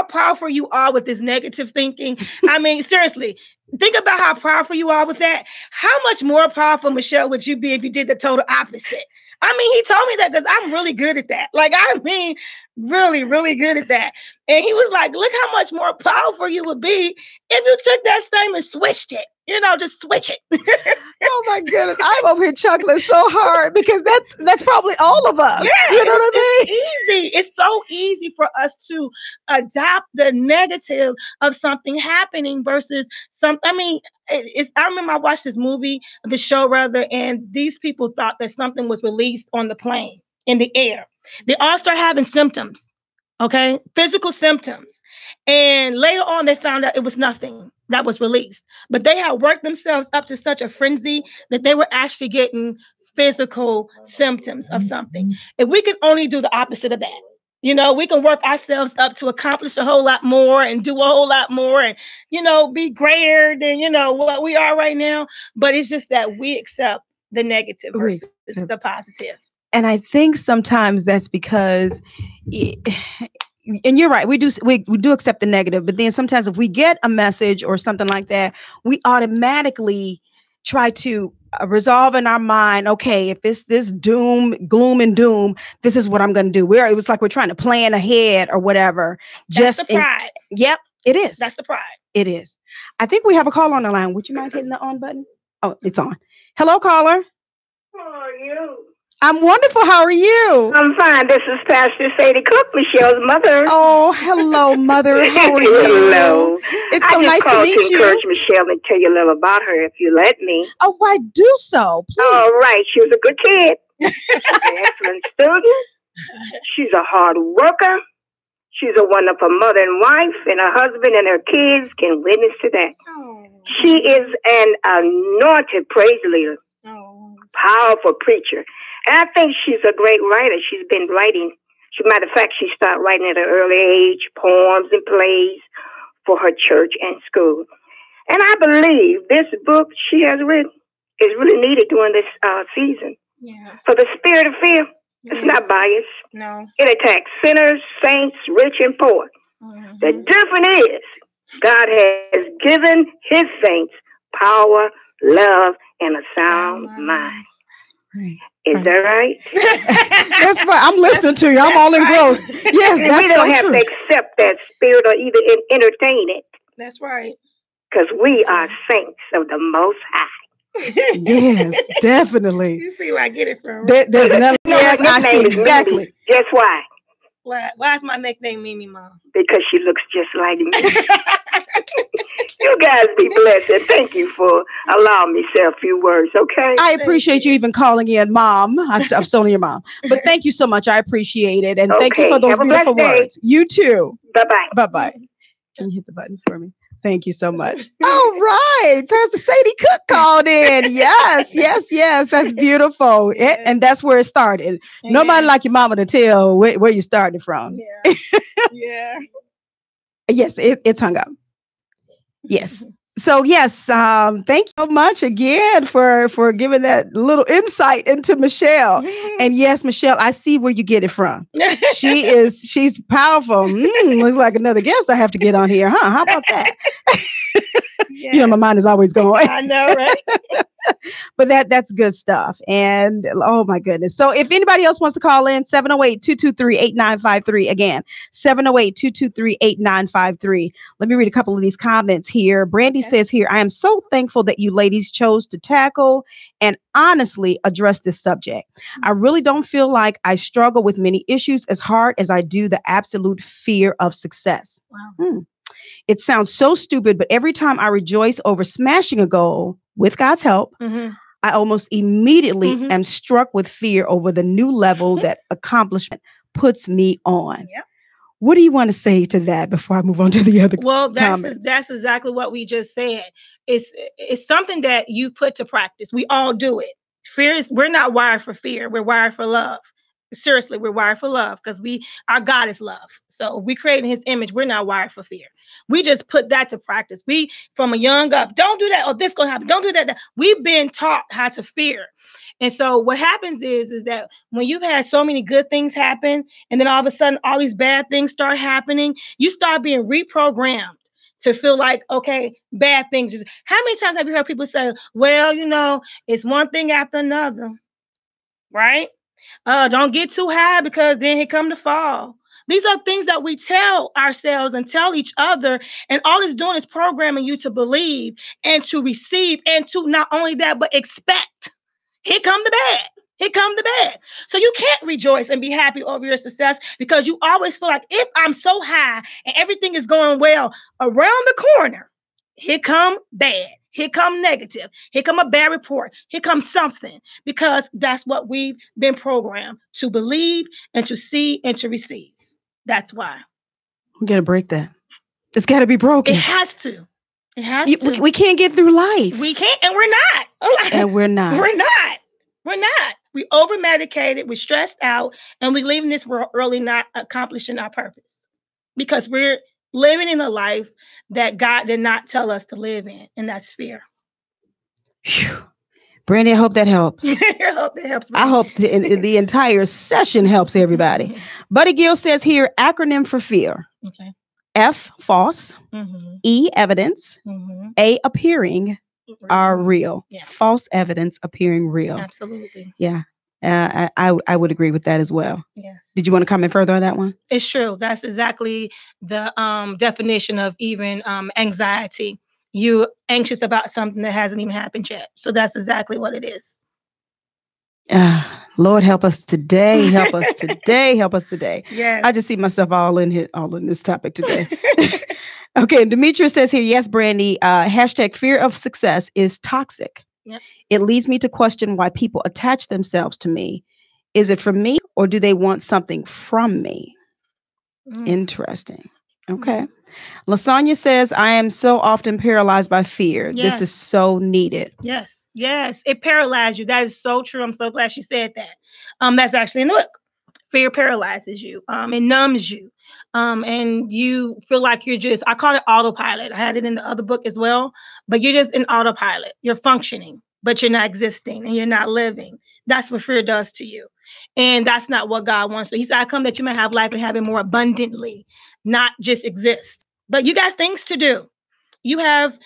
powerful you are with this negative thinking. I mean, seriously, think about how powerful you are with that. How much more powerful, Michelle, would you be if you did the total opposite? I mean, he told me that because I'm really good at that. Really, really good at that. And he was like, look how much more powerful you would be if you took that same and switched it. Just switch it. Oh my goodness. I'm over here chuckling so hard because that's probably all of us. Yeah, you know what I mean? Easy. It's so easy for us to adopt the negative of something happening versus something. I mean, I remember I watched this movie, the show rather, and these people thought that something was released on the plane in the air. They all start having symptoms, okay? Physical symptoms. And later on, they found out it was nothing that was released. But they had worked themselves up to such a frenzy that they were actually getting physical symptoms of something. If we could only do the opposite of that, we can work ourselves up to accomplish a whole lot more and do a whole lot more and, be greater than, what we are right now. But it's just that we accept the negative versus the positive. And I think sometimes that's because, and you're right, we do accept the negative, but then sometimes if we get a message or something like that, we automatically try to resolve in our mind, okay, if it's this gloom and doom, this is what I'm going to do. It was like we're trying to plan ahead or whatever. That's the pride. Yep, it is. That's the pride. It is. I think we have a caller on the line. Would you mind hitting the on button? Oh, it's on. Hello, caller. How are you? I'm wonderful. How are you? I'm fine. This is Pastor Sadie Cook, Michelle's mother. Oh, hello, mother. How are you? Hello. It's so nice to meet you. I just called to encourage Michelle and tell you a little about her, if you let me. Oh, why do so? Please. All right. She was a good kid. She's an excellent student. She's a hard worker. She's a wonderful mother and wife, and her husband and her kids can witness to that. Oh. She is an anointed praise leader. Oh. Powerful preacher. And I think she's a great writer. She's been writing. As a matter of fact, she started writing at an early age, poems and plays for her church and school. And I believe this book she has written is really needed during this season. Yeah. For the spirit of fear, it's not biased. No. It attacks sinners, saints, rich and poor. Mm-hmm. The difference is God has given his saints power, love, and a sound mind. Right. Is that right? That's why I'm listening to you. I'm all engrossed. Yes, that's we don't so have true. to accept that spirit or either entertain it. That's right. Because we are saints of the Most High. Yes, definitely. You see where I get it from. There's nothing. Yes, I see exactly. Mimi. Guess why? Why is my nickname Mimi, Mom? Because she looks just like me. You guys be blessed, and thank you for allowing me to say a few words, okay? I appreciate you even calling in Mom. I'm stolen your mom. But thank you so much. I appreciate it. And thank you for those beautiful words. You too. Bye-bye. Bye-bye. Can you hit the button for me? Thank you so much. All right. Pastor Sadie Cook called in. Yes. That's beautiful. And that's where it started. Yeah. Nobody like your mama to tell where you started from. Yeah. Yeah. Yes, it's hung up. Yes. So yes, thank you so much again for giving that little insight into Michelle. And yes, Michelle, I see where you get it from. She's powerful. Looks like another guest I have to get on here, huh? How about that? Yeah. You know, my mind is always going. I know, right? But that's good stuff. And oh my goodness. So if anybody else wants to call in, 708-223-8953. Again, 708-223-8953. Let me read a couple of these comments here. Brandy says here, I am so thankful that you ladies chose to tackle and honestly address this subject. I really don't feel like I struggle with many issues as hard as I do the absolute fear of success. Wow. It sounds so stupid, but every time I rejoice over smashing a goal with God's help, I almost immediately am struck with fear over the new level that accomplishment puts me on. Yep. What do you want to say to that before I move on to the other comments? That's exactly what we just said. It's something that you put to practice. We all do it. We're not wired for fear. We're wired for love. Seriously, we're wired for love because our God is love. So we create in his image. We're not wired for fear. We just put that to practice. We, from a young up, don't do that. Oh, this going to happen. Don't do that. We've been taught how to fear. And so what happens is that when you've had so many good things happen, and then all of a sudden, all these bad things start happening, you start being reprogrammed to feel like, okay, bad things. How many times have you heard people say, well, you know, it's one thing after another, right? Don't get too high because then here come the fall. These are things that we tell ourselves and tell each other. And all it's doing is programming you to believe and to receive and to not only that, but expect. Here come the bad. Here come the bad. So you can't rejoice and be happy over your success because you always feel like if I'm so high and everything is going well around the corner, here come bad. Here come negative. Here come a bad report. Here comes something, because that's what we've been programmed to believe and to see and to receive. That's why. We got to break that. It's got to be broken. It has to. It has to. We can't get through life. We can't, and we're not. And we're not. We're not. We're not. We over-medicated. We're stressed out, and we're leaving this world early, not accomplishing our purpose, because we're living in a life that God did not tell us to live in, and that's fear. Whew. Brandy, I hope that helps. I hope that helps. I hope the entire session helps everybody. Buddy Gill says here, acronym for fear. Okay. F, false. E, evidence. A, appearing. R, real. Yeah. False evidence appearing real. Absolutely. Yeah. I would agree with that as well. Yes. Did you want to comment further on that one? It's true. That's exactly the definition of even anxiety. You're anxious about something that hasn't even happened yet. So that's exactly what it is. Lord, help us today. Help us today. Help us today. Yes. I just see myself all in this topic today. Okay. Demetrius says here, yes, Brandy, hashtag fear of success is toxic. Yep. It leads me to question why people attach themselves to me. Is it for me, or do they want something from me? Interesting. Okay. Lasagna says, I am so often paralyzed by fear. Yes. This is so needed. Yes. Yes. It paralyzes you. That is so true. I'm so glad she said that. That's actually in the book. Fear paralyzes you. It numbs you. And you feel like you're just, I call it autopilot. I had it in the other book as well, but you're just in autopilot. You're functioning. but you're not existing and you're not living. That's what fear does to you. And that's not what God wants. So he said, I come that you may have life and have it more abundantly, not just exist. But you got things to do. You have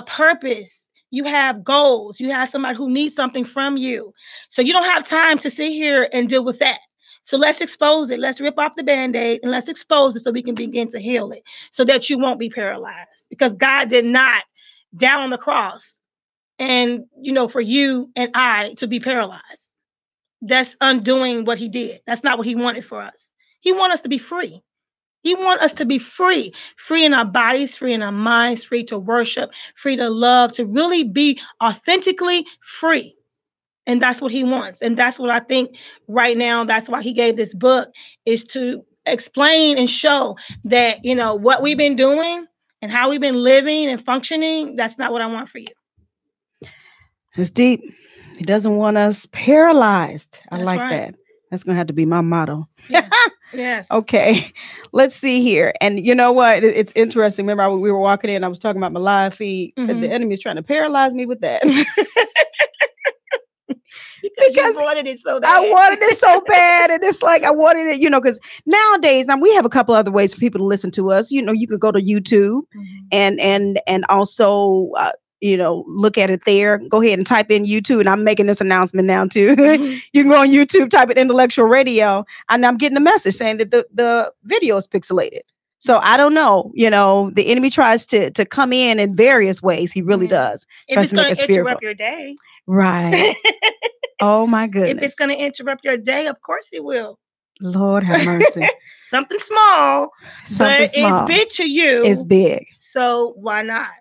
purpose. You have goals. You have somebody who needs something from you. So you don't have time to sit here and deal with that. So let's expose it. Let's rip off the Band-Aid and let's expose it so we can begin to heal it so that you won't be paralyzed. Because God did not die on the cross and, for you and I to be paralyzed. That's undoing what he did. That's not what he wanted for us. He wants us to be free. He wants us to be free in our bodies, free in our minds, free to worship, free to love, to really be authentically free. And that's what he wants. And that's what I think right now, that's why he gave this book, is to explain and show that, what we've been doing and how we've been living and functioning, that's not what I want for you. It's deep. He doesn't want us paralyzed. I like right. that. That's going to have to be my motto. Yeah. Yes. Okay. Let's see here. And you know what? It's interesting. Remember, we were walking in, I was talking about my live feed. Mm-hmm. The enemy is trying to paralyze me with that. Because you wanted it so bad. I wanted it so bad. And it's like, I wanted it, because nowadays, now we have a couple other ways for people to listen to us. You could go to YouTube and also, look at it there. Go ahead and type in YouTube. And I'm making this announcement now too. You can go on YouTube, type in Intellectual Radio. And I'm getting a message saying that the video is pixelated. So I don't know, the enemy tries to come in various ways. He really does. If it's going to interrupt your day. Right. Oh my goodness. If it's going to interrupt your day, of course it will. Lord have mercy. Something small, but it's big to you. It's big. So why not?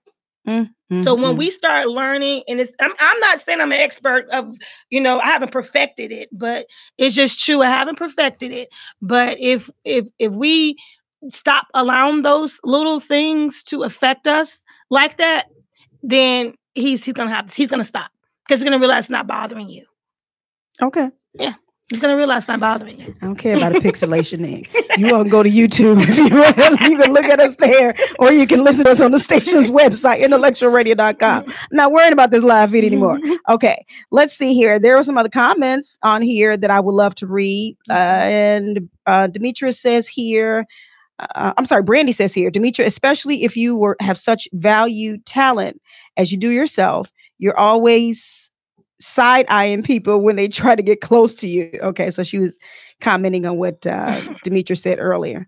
Mm-hmm. So when we start learning, and I'm not saying I'm an expert of, I haven't perfected it, but it's just true. I haven't perfected it. But if we stop allowing those little things to affect us like that, then he's going to stop, because he's going to realize it's not bothering you. Okay. Yeah. He's going to realize it's not bothering you. I don't care about a pixelation thing. You want to go to YouTube. You can look at us there, or you can listen to us on the station's website, IntellectualRadio.com. I'm not worrying about this live feed anymore. Okay. Let's see here. There are some other comments on here that I would love to read. And Demetrius says here, Brandy says here, Demetrius, especially if you have such valued talent as you do yourself, you're always side-eyeing people when they try to get close to you. Okay, so she was commenting on what Demetrius said earlier.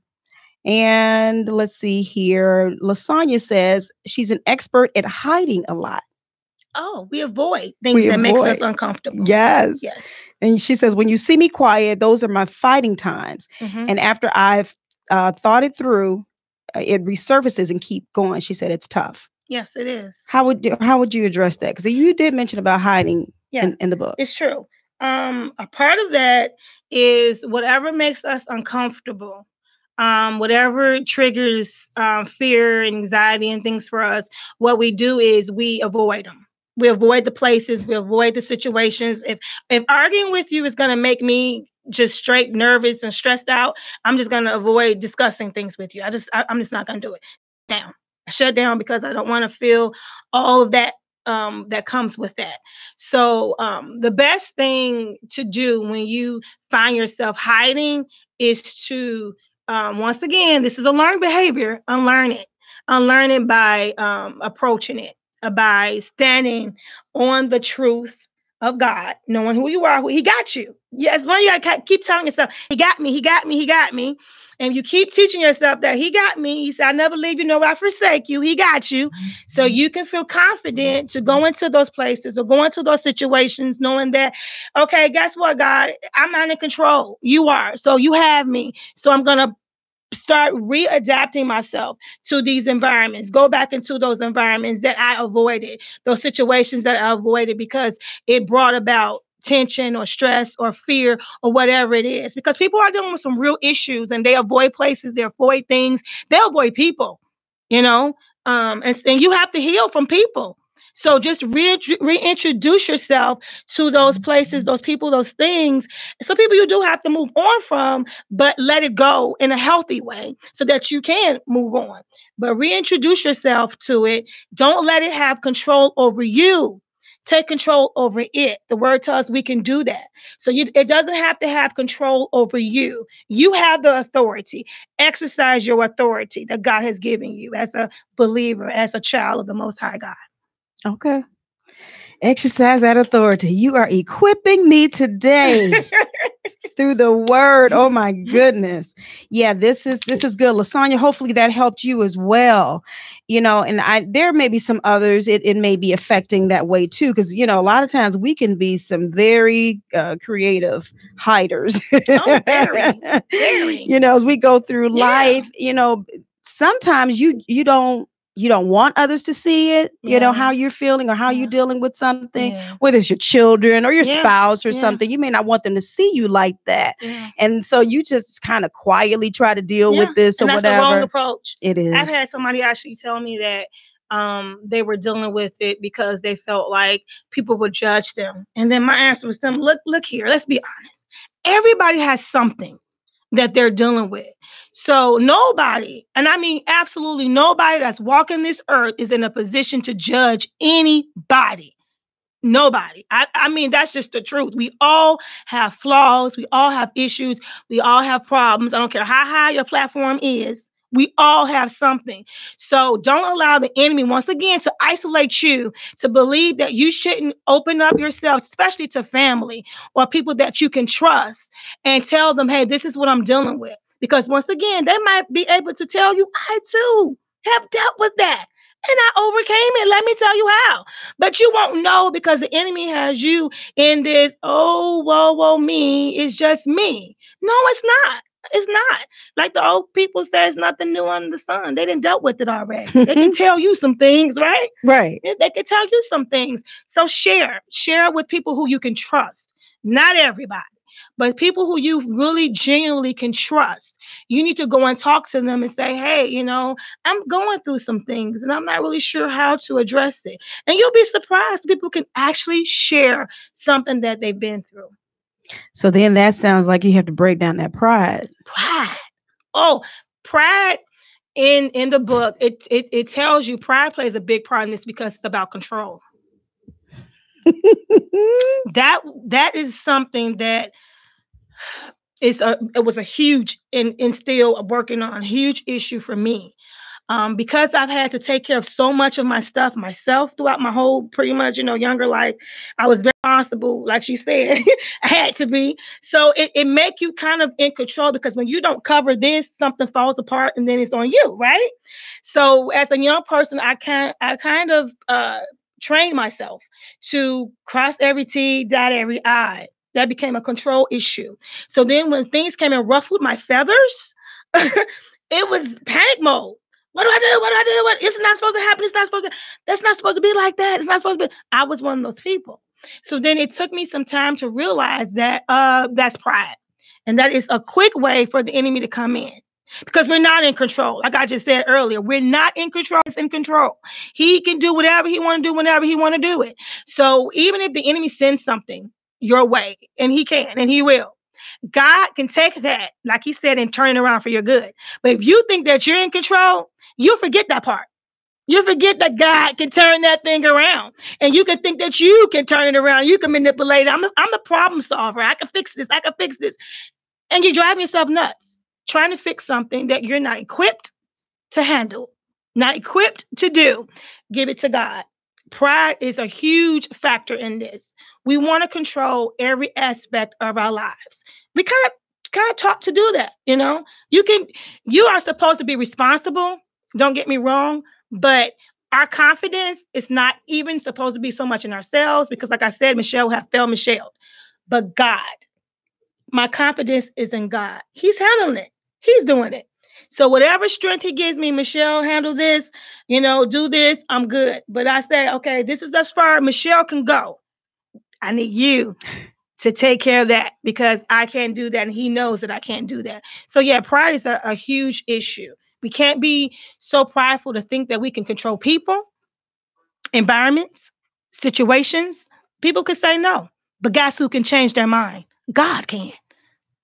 And let's see here. Lasagna says she's an expert at hiding a lot. Oh, we avoid things that makes us uncomfortable. Yes. And she says, when you see me quiet, those are my fighting times. Mm-hmm. And after I've thought it through, it resurfaces and keep going. She said it's tough. Yes, it is. How would you address that? Because you did mention about hiding in the book. It's true. A part of that is whatever makes us uncomfortable, whatever triggers fear and anxiety and things for us, what we do is we avoid them. We avoid the places. We avoid the situations. If arguing with you is going to make me just straight nervous and stressed out, I'm just going to avoid discussing things with you. I'm just not going to do it. Down. I shut down because I don't want to feel all of that that comes with that. So the best thing to do when you find yourself hiding is to, once again, this is a learned behavior, unlearn it. Unlearn it by approaching it, by standing on the truth of God, knowing who you are, he got you. Yes, one, you gotta keep telling yourself, he got me, he got me, he got me. And you keep teaching yourself that he got me. He said, I never leave you, nor will I forsake you. He got you. So you can feel confident to go into those places or go into those situations knowing that, okay, guess what, God? I'm not in control. You are. So you have me. So I'm going to start readapting myself to these environments, go back into those environments that I avoided, those situations that I avoided because it brought about tension or stress or fear or whatever it is, because people are dealing with some real issues and they avoid places, they avoid things, they avoid people, and you have to heal from people. So just reintroduce yourself to those places, those people, those things. Some people you do have to move on from, but let it go in a healthy way so that you can move on. But reintroduce yourself to it. Don't let it have control over you. take control over it. The word tells us we can do that. So it doesn't have to have control over you. You have the authority. Exercise your authority that God has given you as a believer, as a child of the Most High God. Okay. Exercise that authority. You are equipping me today through the word. Oh my goodness. Yeah, this is good. Lasagna, hopefully that helped you as well. And there may be some others it may be affecting that way too, because a lot of times we can be some very creative hiders. Oh, very, very. As we go through life, sometimes you don't want others to see it, how you're feeling or how you're dealing with something, whether it's your children or your spouse or something. You may not want them to see you like that. Yeah. And so you just kind of quietly try to deal with this or whatever. That's the wrong approach. It is. I've had somebody actually tell me that they were dealing with it because they felt like people would judge them. And then my answer was to them, look here, let's be honest. Everybody has something that they're dealing with. So nobody, and I mean absolutely nobody that's walking this earth is in a position to judge anybody. Nobody. I mean, that's just the truth. We all have flaws. We all have issues. We all have problems. I don't care how high your platform is. We all have something. So don't allow the enemy, once again, to isolate you, to believe that you shouldn't open up yourself, especially to family or people that you can trust, and tell them, hey, this is what I'm dealing with. Because once again, they might be able to tell you, I too have dealt with that. And I overcame it. Let me tell you how. But you won't know because the enemy has you in this, oh, woe, me. It's just me. No, it's not. It's not. Like the old people say, it's nothing new under the sun. They done dealt with it already. They can tell you some things, right? Right. They can tell you some things. So share with people who you can trust. Not everybody, but people who you really genuinely can trust. You need to go and talk to them and say, hey, I'm going through some things and I'm not really sure how to address it. And you'll be surprised people can actually share something that they've been through. So then that sounds like you have to break down that pride. Oh, pride in the book, it tells you pride plays a big part in this because it's about control. That is something that it was a huge and still working on a huge issue for me. Because I've had to take care of so much of my stuff myself throughout my whole pretty much, younger life. I was very responsible, like she said, I had to be. So it make you kind of in control because when you don't cover this, something falls apart and then it's on you, right? So as a young person, I kind of trained myself to cross every T, dot every I. That became a control issue. So then when things came and ruffled my feathers, it was panic mode. What do I do? It's not supposed to happen. That's not supposed to be like that. It's not supposed to be. I was one of those people. So then it took me some time to realize that that's pride. And that is a quick way for the enemy to come in. Because we're not in control. Like I just said earlier, we're not in control. It's in control. He can do whatever he want to do whenever he want to do it. So even if the enemy sends something your way, and he can, and he will, God can take that, like he said, and turn it around for your good. But if you think that you're in control, you'll forget that part. You forget that God can turn that thing around. And you can think that you can turn it around. You can manipulate it. I'm the problem solver. I can fix this. And you drive yourself nuts trying to fix something that you're not equipped to handle, not equipped to do. Give it to God. Pride is a huge factor in this. We want to control every aspect of our lives. We kind of taught to do that, You are supposed to be responsible. Don't get me wrong, but our confidence is not even supposed to be so much in ourselves because, like I said, Michelle have failed Michelle. But God, my confidence is in God. He's handling it. He's doing it. So whatever strength he gives me, Michelle, handle this, do this, I'm good. But I say, okay, this is as far as Michelle can go. I need you to take care of that because I can't do that. And he knows that I can't do that. So yeah, pride is a huge issue. We can't be so prideful to think that we can control people, environments, situations. People can say no, but guess who can change their mind? God can.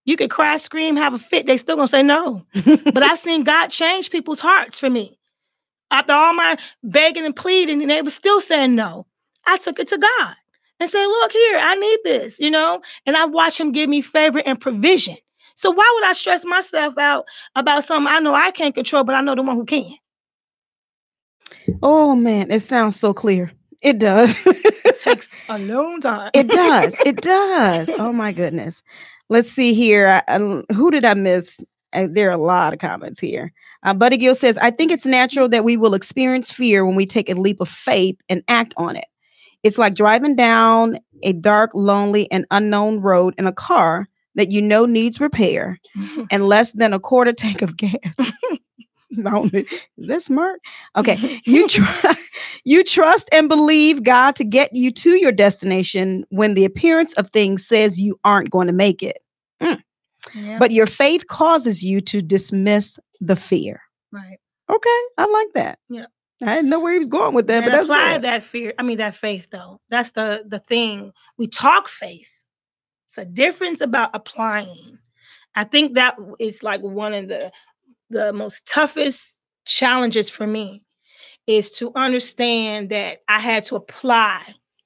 You could cry, scream, have a fit. They still gonna say no. But I've seen God change people's hearts for me. After all my begging and pleading, and they were still saying no. I took it to God and said, look here, I need this, and I watch him give me favor and provision. So why would I stress myself out about something I know I can't control, but I know the one who can? Oh, man, it sounds so clear. It does. It takes a long time. It does. It does. Oh, my goodness. Let's see here. Who did I miss? There are a lot of comments here. Buddy Gill says, I think it's natural that we will experience fear when we take a leap of faith and act on it. It's like driving down a dark, lonely, and unknown road in a car that you know needs repair and less than a quarter tank of gas. Is that smart? Okay. You trust and believe God to get you to your destination when the appearance of things says you aren't going to make it. Yeah. But your faith causes you to dismiss the fear. Right. Okay. I like that. Yeah. I didn't know where he was going with that, And but that's apply good. that faith, though. That's the thing. We talk faith. It's a difference about applying. I think that is like one of the most toughest challenges for me is to understand that I had to apply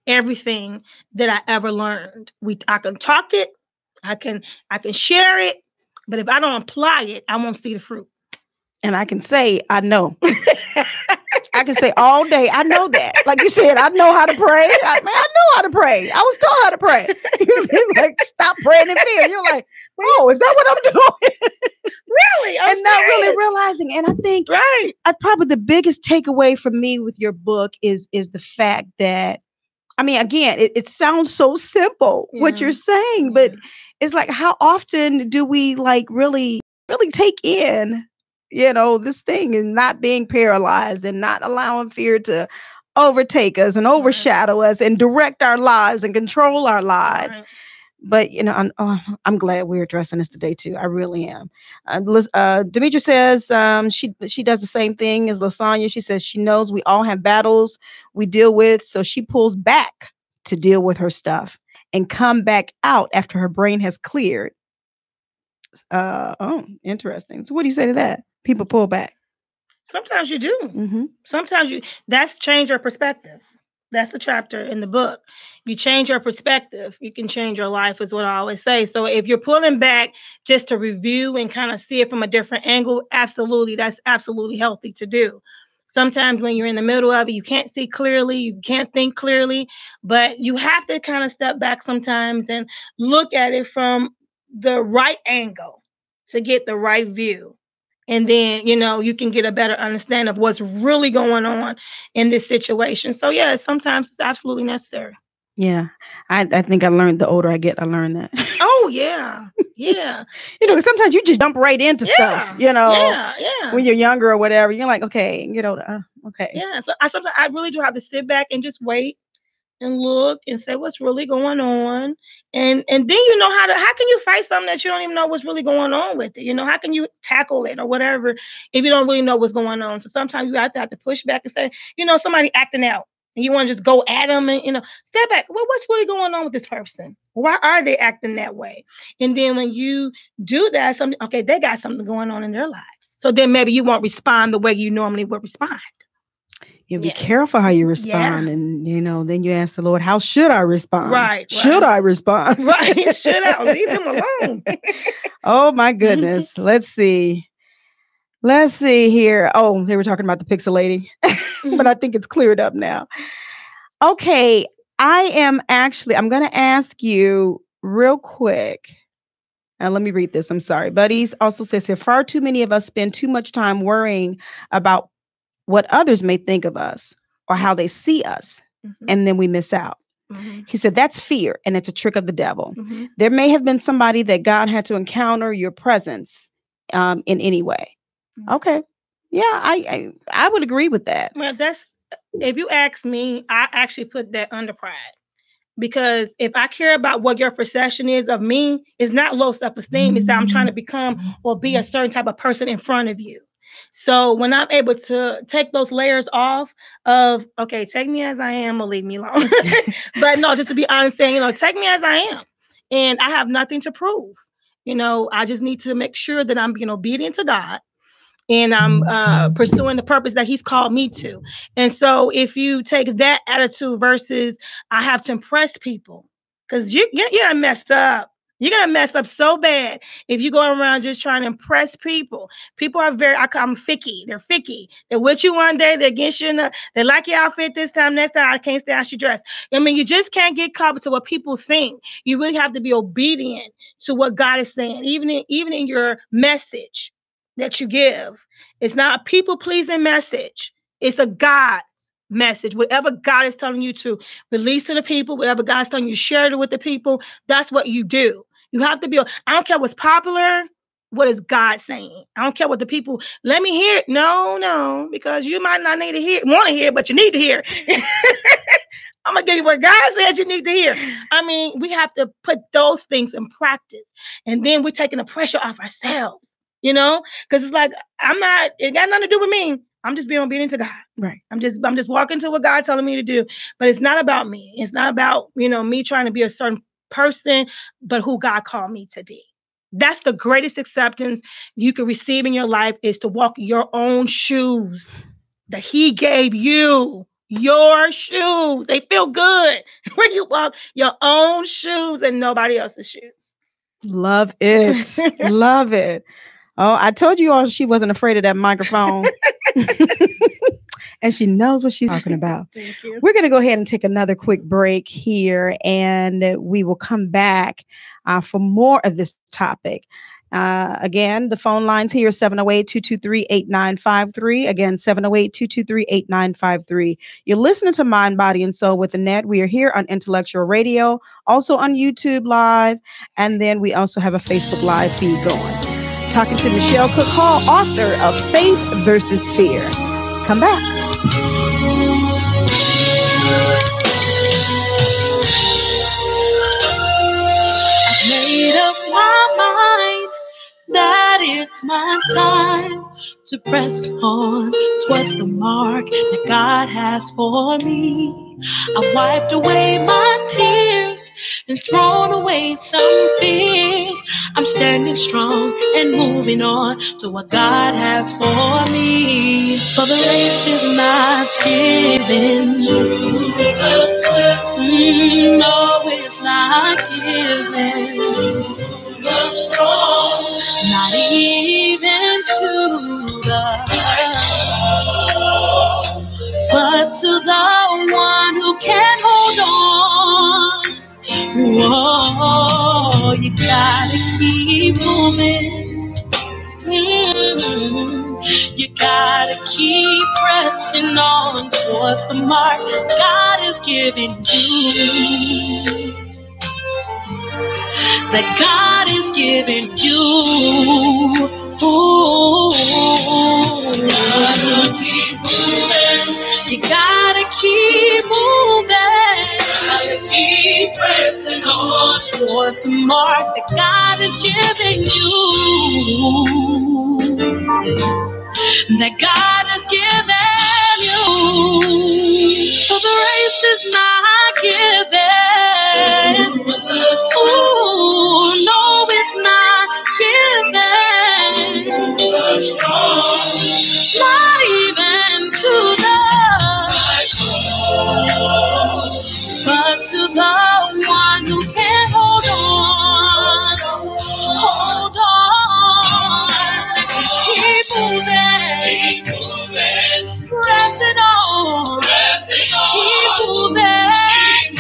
everything that I ever learned. I can talk it, I can share it, but if I don't apply it, I won't see the fruit. And I can say, I know. I can say all day, I know that. Like you said, I know how to pray. I know how to pray. I was taught how to pray. He's like, stop praying in fear. You're like, oh, is that what I'm doing? Really? And not really realizing. And I think probably the biggest takeaway for me with your book is the fact that, I mean, again, it sounds so simple what you're saying, but it's like, how often do we like really take in, this thing and not being paralyzed and not allowing fear to overtake us and overshadow us and direct our lives and control our lives. Right. But, I'm glad we're addressing this today, too. I really am. Demetra says she does the same thing as Lasagna. She says she knows we all have battles we deal with. So she pulls back to deal with her stuff and come back out after her brain has cleared. Interesting. So what do you say to that? People pull back. Sometimes you do. Mm-hmm. Sometimes that's change your perspective. That's the chapter in the book. You change your perspective, you can change your life, is what I always say. So if you're pulling back just to review and kind of see it from a different angle, absolutely, that's absolutely healthy to do. Sometimes when you're in the middle of it, you can't see clearly, you can't think clearly, but you have to kind of step back sometimes and look at it from the right angle to get the right view. And then, you can get a better understanding of what's really going on in this situation. So, yeah, sometimes it's absolutely necessary. Yeah, I think I learned the older I get, I learn that. Oh, yeah. Yeah. Sometimes you just jump right into stuff, Yeah. when you're younger or whatever. You're like, okay, get older. Okay. Yeah. So sometimes I really do have to sit back and just wait and look and say what's really going on. And then how can you fight something that you don't even know what's really going on with it? How can you tackle it or whatever if you don't really know what's going on? So sometimes you have to push back and say, somebody acting out and you want to just go at them and, step back. Well, what's really going on with this person? Why are they acting that way? And then when you do that, they got something going on in their lives. So then maybe you won't respond the way you normally would respond. You be careful how you respond. And, then you ask the Lord, how should I respond? Right. Should I respond? Right. Should I? Leave him alone. Oh, my goodness. Let's see here. Oh, they were talking about the pixelating, but I think it's cleared up now. Okay. I'm going to ask you real quick. And let me read this. I'm sorry. Buddies also says here, far too many of us spend too much time worrying about what others may think of us or how they see us. Mm-hmm. And then we miss out. Mm-hmm. He said, that's fear. And it's a trick of the devil. Mm-hmm. There may have been somebody that God had to encounter your presence in any way. Mm-hmm. Okay. Yeah, I would agree with that. Well, if you ask me, I actually put that under pride. Because if I care about what your perception is of me, it's not low self-esteem. It's that I'm trying to become or be a certain type of person in front of you. So when I'm able to take those layers off of, okay, take me as I am or leave me alone. But no, just to be honest, saying, take me as I am. And I have nothing to prove. I just need to make sure that I'm being obedient to God. and I'm pursuing the purpose that he's called me to. And so if you take that attitude versus I have to impress people, because you're gonna mess up. You're going to mess up so bad if you go around just trying to impress people. People are I call them ficky. They're ficky. They're with you one day. They're against you. They like your outfit this time. Next time, I can't stand how she dressed. I mean, you just can't get caught up to what people think. You really have to be obedient to what God is saying, even in your message that you give. It's not a people-pleasing message. It's a God message. Whatever God is telling you to release to the people, whatever God is telling you to share it with the people, that's what you do. You have to be, I don't care what's popular, what is God saying? I don't care what the people, let me hear it. No, because you might not want to hear, but you need to hear. I'm going to give you what God said you need to hear. I mean, we have to put those things in practice. And then we're taking the pressure off ourselves, because it's like, it got nothing to do with me. I'm just being obedient to God. Right. I'm just walking to what God's telling me to do. But it's not about me. It's not about, me trying to be a certain person, but who God called me to be. That's the greatest acceptance you can receive in your life, is to walk your own shoes that he gave you. Your shoes. They feel good when you walk your own shoes and nobody else's shoes. Love it. Love it. Oh, I told you all she wasn't afraid of that microphone. And she knows what she's talking about. Thank you. We're going to go ahead and take another quick break here, and we will come back for more of this topic. Again, the phone lines here, 708-223-8953. Again, 708-223-8953. You're listening to Mind, Body, and Soul with Annette. We are here on Intellectual Radio, also on YouTube Live, and then we also have a Facebook Live feed going. Talking to Michelle Cook Hall, author of Faith versus Fear. Come back. I've made up my mind that it's my time to press on towards the mark that God has for me. I've wiped away my tears and thrown away some fears. I'm standing strong and moving on to what God has for me. For the race is not given to the swift. No, it's not given to the strong. Not even to the but to the one who can hold on. Whoa, you gotta keep moving. You gotta keep pressing on towards the mark God is giving you. That God is giving you. Ooh, you gotta keep moving. Gotta keep pressing on towards the mark that God is giving you. That God has given you. For the race is not given. Ooh, no, it's not given. Strong. Not even to the but to the one who can hold on. Hold on. Keep moving. Press it on. Keep moving.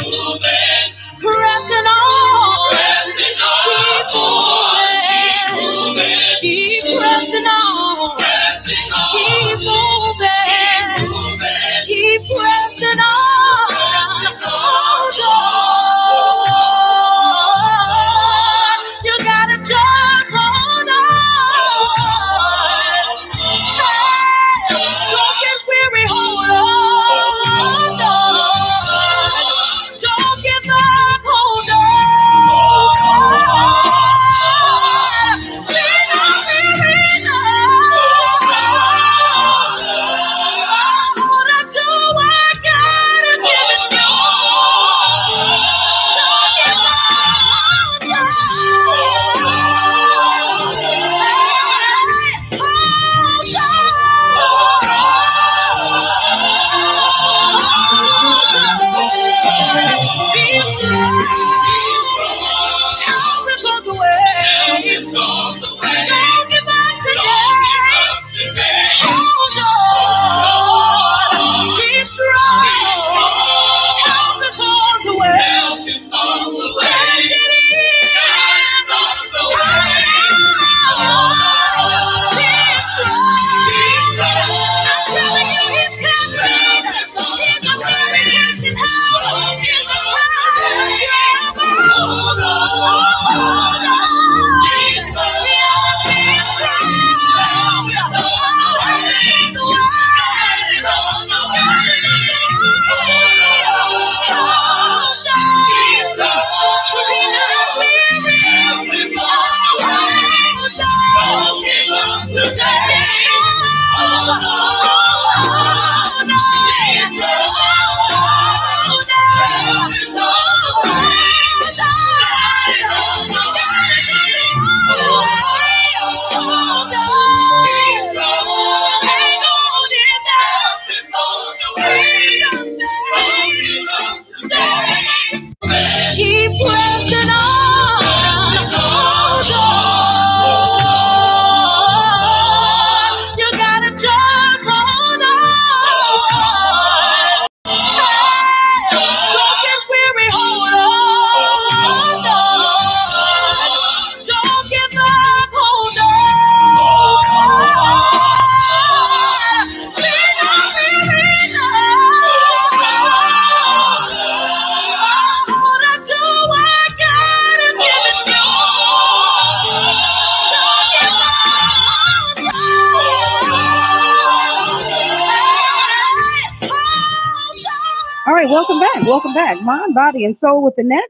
Welcome back. Welcome back. Mind, Body, and Soul with Annette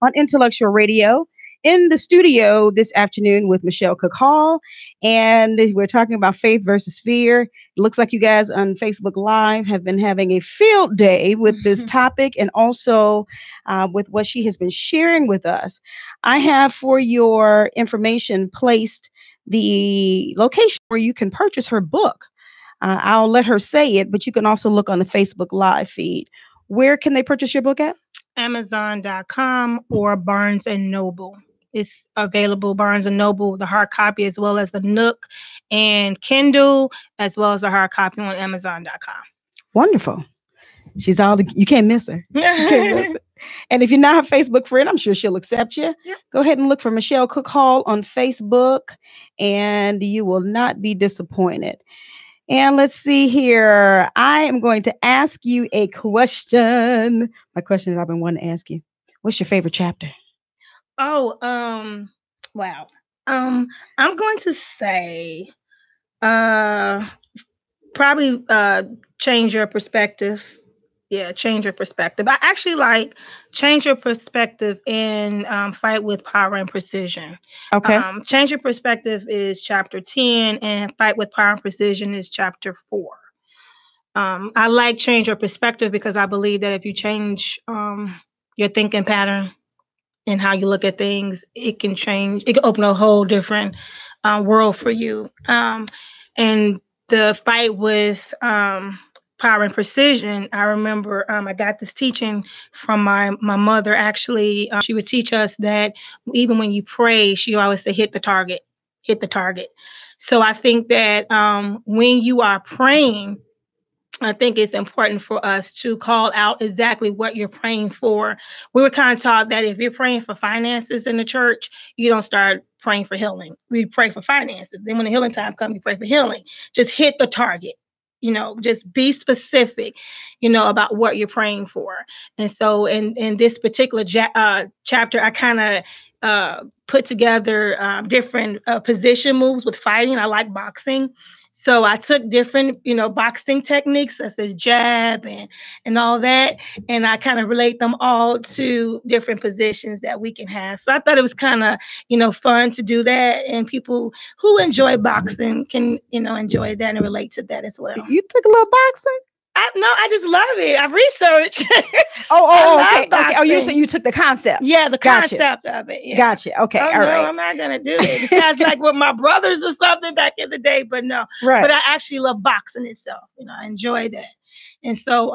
on Intellectual Radio. In the studio this afternoon with Michelle Cook Hall, and we're talking about faith versus fear. It looks like you guys on Facebook Live have been having a field day with this topic and also with what she has been sharing with us. I have for your information placed the location where you can purchase her book. I'll let her say it, but you can also look on the Facebook Live feed. Where can they purchase your book at? Amazon.com or Barnes & Noble. It's available, Barnes & Noble, the hard copy, as well as the Nook and Kindle, as well as the hard copy on Amazon.com. Wonderful. She's you can't miss her. You can't miss her. And if you're not her Facebook friend, I'm sure she'll accept you. Yep. Go ahead and look for Michelle Cook Hall on Facebook, and you will not be disappointed. And let's see here. I am going to ask you a question. My question that I've been wanting to ask you. What's your favorite chapter? Oh, wow. I'm going to say, probably, change your perspective. Yeah, change your perspective. I actually like change your perspective and fight with power and precision. Okay. Change your perspective is chapter 10, and fight with power and precision is chapter 4. I like change your perspective because I believe that if you change your thinking pattern and how you look at things, it can change. It can open a whole different world for you. And the fight with power and precision, I remember I got this teaching from my mother. Actually, she would teach us that even when you pray, she always say, hit the target. So I think that when you are praying, I think it's important for us to call out exactly what you're praying for. We were kind of taught that if you're praying for finances in the church, you don't start praying for healing. We pray for finances. Then when the healing time comes, you pray for healing. Just hit the target. Just be specific, about what you're praying for. And so in this particular chapter, I kind of put together different position moves with fighting. I like boxing. So I took different, boxing techniques such as jab and all that. And I kind of relate them all to different positions that we can have. So I thought it was kind of, fun to do that. And people who enjoy boxing can, enjoy that and relate to that as well. You took a little boxing? I just love it. I've researched. Okay. Oh, you said you took the concept. Yeah, the concept of it. Yeah. Gotcha. Okay. All right. I'm not gonna do it. It sounds like with my brothers or something back in the day, but no. Right. But I actually love boxing itself. I enjoy that. And so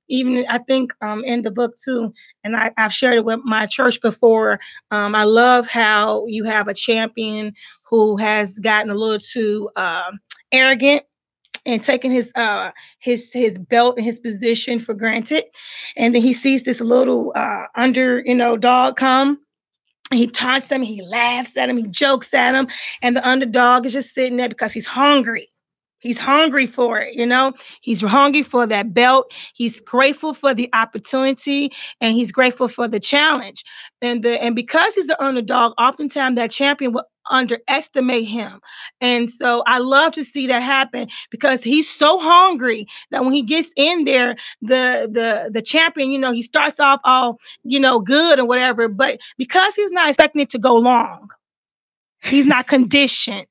even I think in the book too, and I've shared it with my church before. I love how you have a champion who has gotten a little too arrogant and taking his belt and his position for granted. And then he sees this little dog come. He taunts him, he laughs at him, he jokes at him. And the underdog is just sitting there because he's hungry. He's hungry for it, He's hungry for that belt. He's grateful for the opportunity, and he's grateful for the challenge. And because he's the underdog, oftentimes that champion will underestimate him. And so I love to see that happen because he's so hungry that when he gets in there, the champion, he starts off all, good or whatever. But because he's not expecting it to go long, he's not conditioned.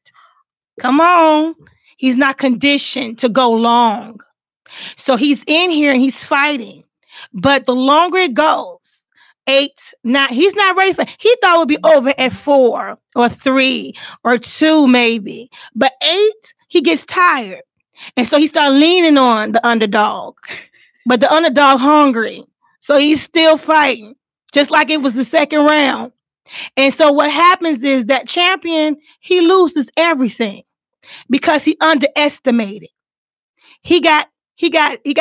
Come on. He's not conditioned to go long. So he's in here and he's fighting. But the longer it goes, 8, 9, he's not ready for. He thought it would be over at 4 or 3 or 2 maybe. But 8, he gets tired. And so he started leaning on the underdog. But the underdog hungry. So he's still fighting. Just like it was the second round. And so what happens is that champion, he loses everything. Because he underestimated. He got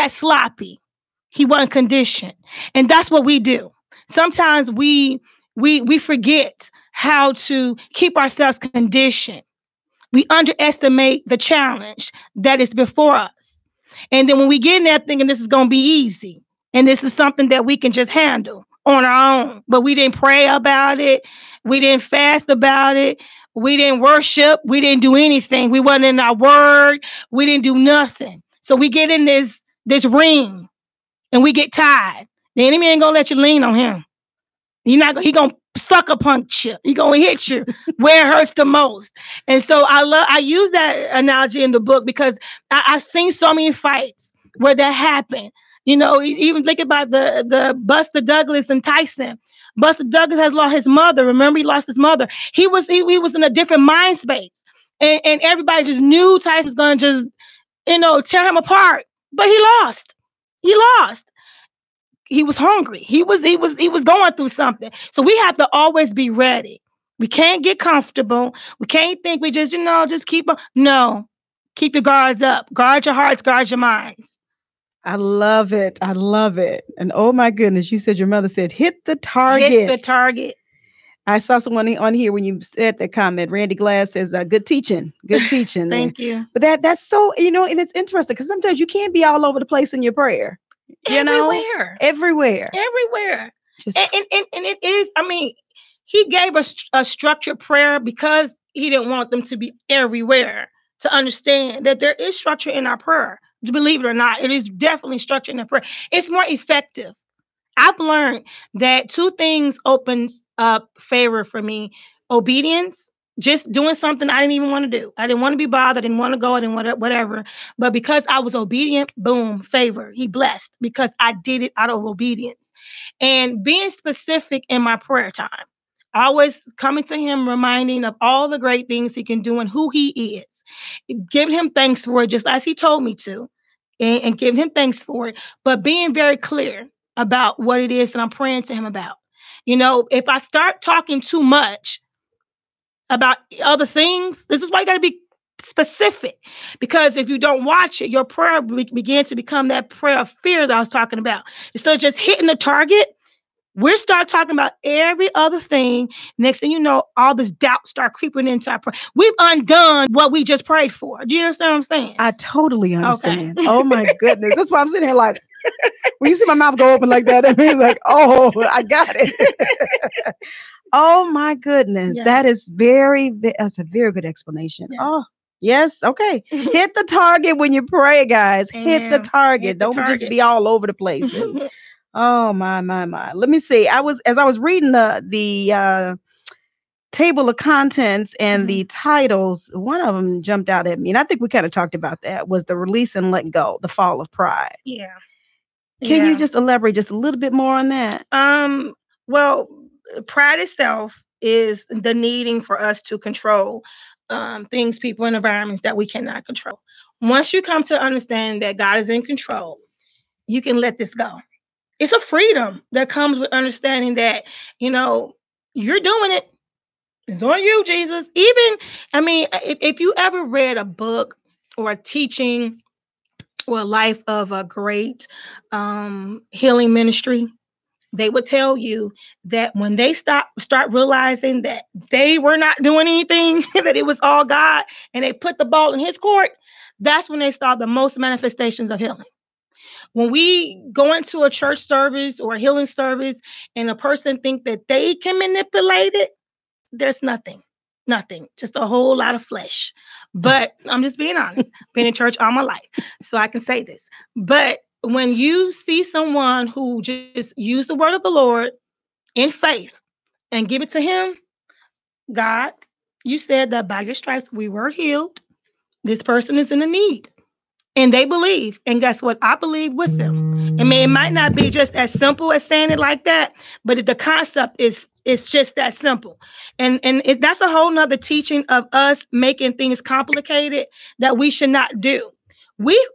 sloppy. He wasn't conditioned. And that's what we do. Sometimes we forget how to keep ourselves conditioned. We underestimate the challenge that is before us. And then when we get in there thinking this is going to be easy, and this is something that we can just handle on our own, but we didn't pray about it. We didn't fast about it. We didn't worship. We didn't do anything. We wasn't in our word. We didn't do nothing. So we get in this ring and we get tired. The enemy ain't gonna let you lean on him. He gonna sucker punch you. He gonna hit you where it hurts the most. And so I use that analogy in the book because I've seen so many fights where that happened. You know, even think about the Buster Douglas and Tyson. Buster Douglas has lost his mother. Remember, he lost his mother. He was in a different mind space, and everybody just knew Tyson was gonna just tear him apart. But he lost. He lost. He was hungry. He was going through something. So we have to always be ready. We can't get comfortable. We can't think we just keep keep your guards up. Guard your hearts, guard your minds. I love it. I love it. And oh my goodness, you said your mother said, hit the target. Hit the target. I saw someone on here when you said that comment. Randy Glass says, good teaching. Good teaching. Thank you. But that's so, and it's interesting because sometimes you can't be all over the place in your prayer. Everywhere. Just, and it is, he gave us a structured prayer because he didn't want them to be everywhere, to understand that there is structure in our prayer. Believe it or not, it is definitely structure in the prayer. It's more effective. I've learned that two things opens up favor for me. Obedience, just doing something I didn't even want to do. I didn't want to be bothered. I didn't want to go. I didn't want to whatever. But because I was obedient, boom, favor. He blessed because I did it out of obedience. And being specific in my prayer time. Always coming to him, reminding of all the great things he can do and who he is. Giving him thanks for it, just as he told me to. And giving him thanks for it. But being very clear about what it is that I'm praying to him about. If I start talking too much about other things, this is why you got to be specific. Because if you don't watch it, your prayer begins to become that prayer of fear that I was talking about. Instead of just hitting the target, we start talking about every other thing. Next thing you know, all this doubt start creeping into our prayer. We've undone what we just prayed for. Do you understand what I'm saying? I totally understand. Okay. Oh my goodness. That's why I'm sitting here like, when you see my mouth go open like that, it means like, oh, I got it. Oh my goodness. Yeah. That's a very good explanation. Yeah. Oh, yes. Okay. Hit the target when you pray, guys. Hit the target. Hit the Don't target. just be all over the place. Oh my. Let me see. As I was reading the table of contents and the titles, one of them jumped out at me. And I think we kind of talked about that, was the release and let go, the fall of pride. Yeah. Can you just elaborate just a little bit more on that? Well, pride itself is the needing for us to control things, people, and environments that we cannot control. Once you come to understand that God is in control, you can let this go. It's a freedom that comes with understanding that, you're doing it. It's on you, Jesus. If you ever read a book or a teaching or a life of a great healing ministry, they would tell you that when they start realizing that they were not doing anything, that it was all God, and they put the ball in his court, that's when they saw the most manifestations of healing. When we go into a church service or a healing service and a person think that they can manipulate it, there's nothing, just a whole lot of flesh. But I'm just being honest, been in church all my life, so I can say this. But when you see someone who just use the word of the Lord in faith and give it to him, God, you said that by your stripes we were healed. This person is in a need. And they believe. And guess what? I believe with them. It might not be just as simple as saying it like that, but the concept is just that simple. And that's a whole nother teaching of us making things complicated that we should not do. We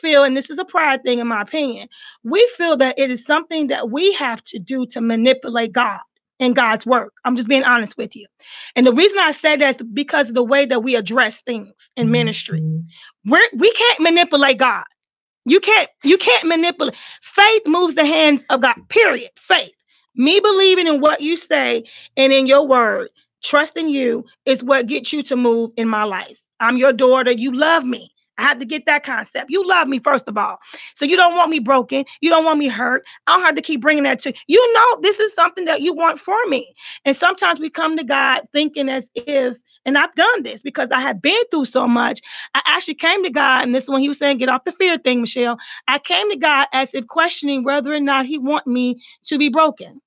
feel, and this is a pride thing in my opinion, we feel that it is something that we have to do to manipulate God and God's work. I'm just being honest with you. And the reason I say that is because of the way that we address things in ministry. We can't manipulate God. You can't manipulate. Faith moves the hands of God, period. Faith. Me believing in what you say and in your word, trusting you is what gets you to move in my life. I'm your daughter. You love me. I have to get that concept. You love me, first of all. So you don't want me broken. You don't want me hurt. I don't have to keep bringing that to you. You know, this is something that you want for me. And sometimes we come to God thinking as if And I've done this because I have been through so much. I actually came to God, and this is when he was saying, get off the fear thing, Michelle. I came to God as if questioning whether or not he want me to be broken.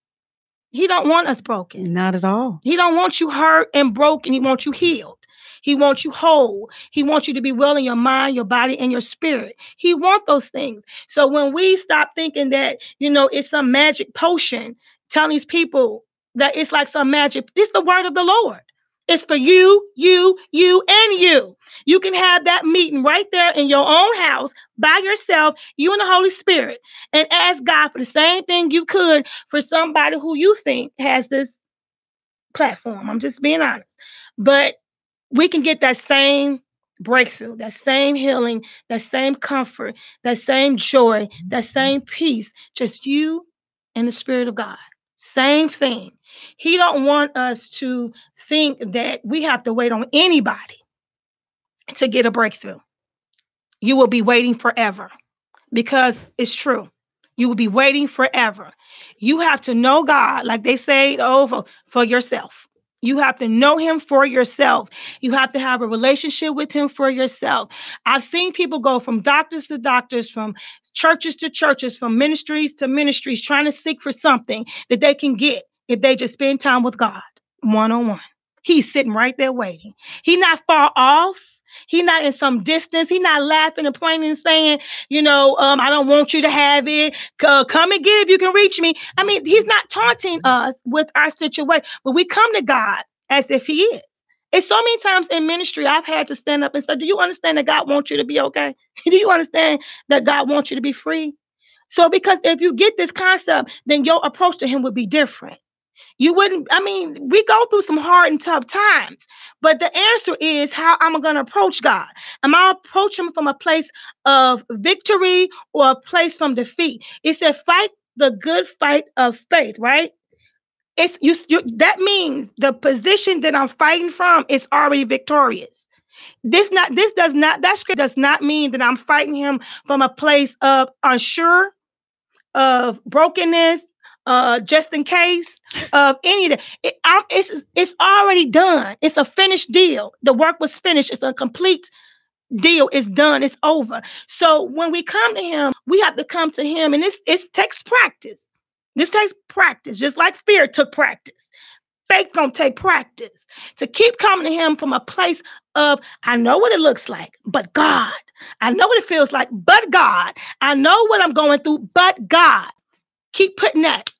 He don't want us broken. Not at all. He don't want you hurt and broken. He wants you healed. He wants you whole. He wants you to be well in your mind, your body, and your spirit. He wants those things. So when we stop thinking that, it's some magic potion, telling these people that it's like some magic, it's the word of the Lord. It's for you, and you. You can have that meeting right there in your own house by yourself, you and the Holy Spirit, and ask God for the same thing you could for somebody who you think has this platform. I'm just being honest. But we can get that same breakthrough, that same healing, that same comfort, that same joy, that same peace, just you and the Spirit of God. Same thing. He don't want us to think that we have to wait on anybody to get a breakthrough. You will be waiting forever, because it's true. You will be waiting forever. You have to know God, like they say over, for yourself. You have to know him for yourself. You have to have a relationship with him for yourself. I've seen people go from doctors to doctors, from churches to churches, from ministries to ministries, trying to seek for something that they can get if they just spend time with God one-on-one. He's sitting right there waiting. He's not far off. He's not in some distance. He's not laughing and pointing and saying, I don't want you to have it. Come and get it if you can reach me. I mean, he's not taunting us with our situation, but we come to God as if he is. It's so many times in ministry, I've had to stand up and say, do you understand that God wants you to be okay? Do you understand that God wants you to be free? So because if you get this concept, then your approach to him would be different. You wouldn't, we go through some hard and tough times, but the answer is how I'm going to approach God. Am I approach him from a place of victory or a place from defeat? It said, fight the good fight of faith, right? It's that means the position that I'm fighting from is already victorious. That script does not mean that I'm fighting him from a place of unsure, of brokenness, just in case of any of that. It's already done. It's a finished deal. The work was finished. It's a complete deal. It's done. It's over. So when we come to him, we have to come to him, and it takes practice. This takes practice, just like fear took practice. Faith gonna take practice to keep coming to him from a place of, I know what it looks like, but God. I know what it feels like, but God. I know what I'm going through, but God. Keep putting that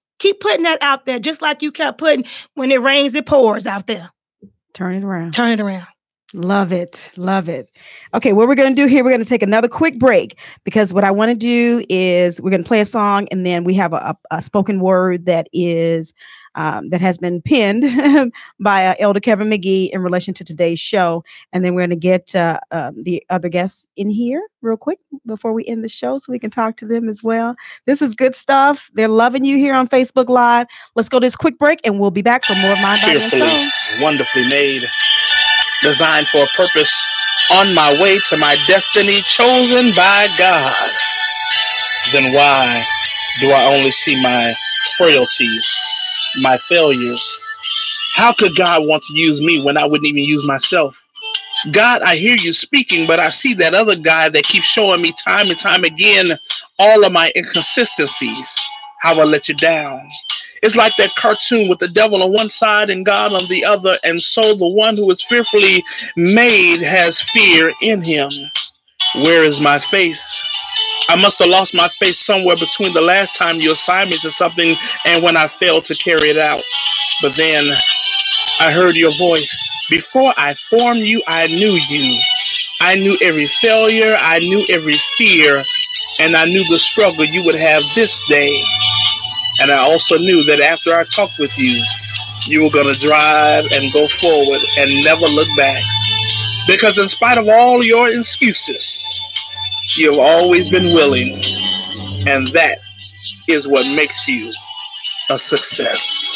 out there, just like you kept putting, when it rains, it pours out there. Turn it around. Turn it around. Love it. Love it. Okay, what we're going to do here, we're going to take another quick break, because what I want to do is we're going to play a song, and then we have a spoken word that is that has been penned by Elder Kevin McGee in relation to today's show. And then we're going to get the other guests in here real quick before we end the show, so we can talk to them as well. This is good stuff. They're loving you here on Facebook Live. Let's go to this quick break, and we'll be back for more of Mind, Body, and Soul. Wonderfully made, designed for a purpose, on my way to my destiny, chosen by God. Then why do I only see my frailties, my failures? How could God want to use me when I wouldn't even use myself? God, I hear you speaking, but I see that other guy that keeps showing me time and time again all of my inconsistencies, how I let you down. It's like that cartoon with the devil on one side and God on the other, and so the one who is fearfully made has fear in him. Where is my faith? I must have lost my faith somewhere between the last time you assigned me to something and when I failed to carry it out. But then I heard your voice. Before I formed you, I knew you. I knew every failure. I knew every fear. And I knew the struggle you would have this day. And I also knew that after I talked with you, you were going to drive and go forward and never look back. Because in spite of all your excuses, you've always been willing. And that is what makes you a success.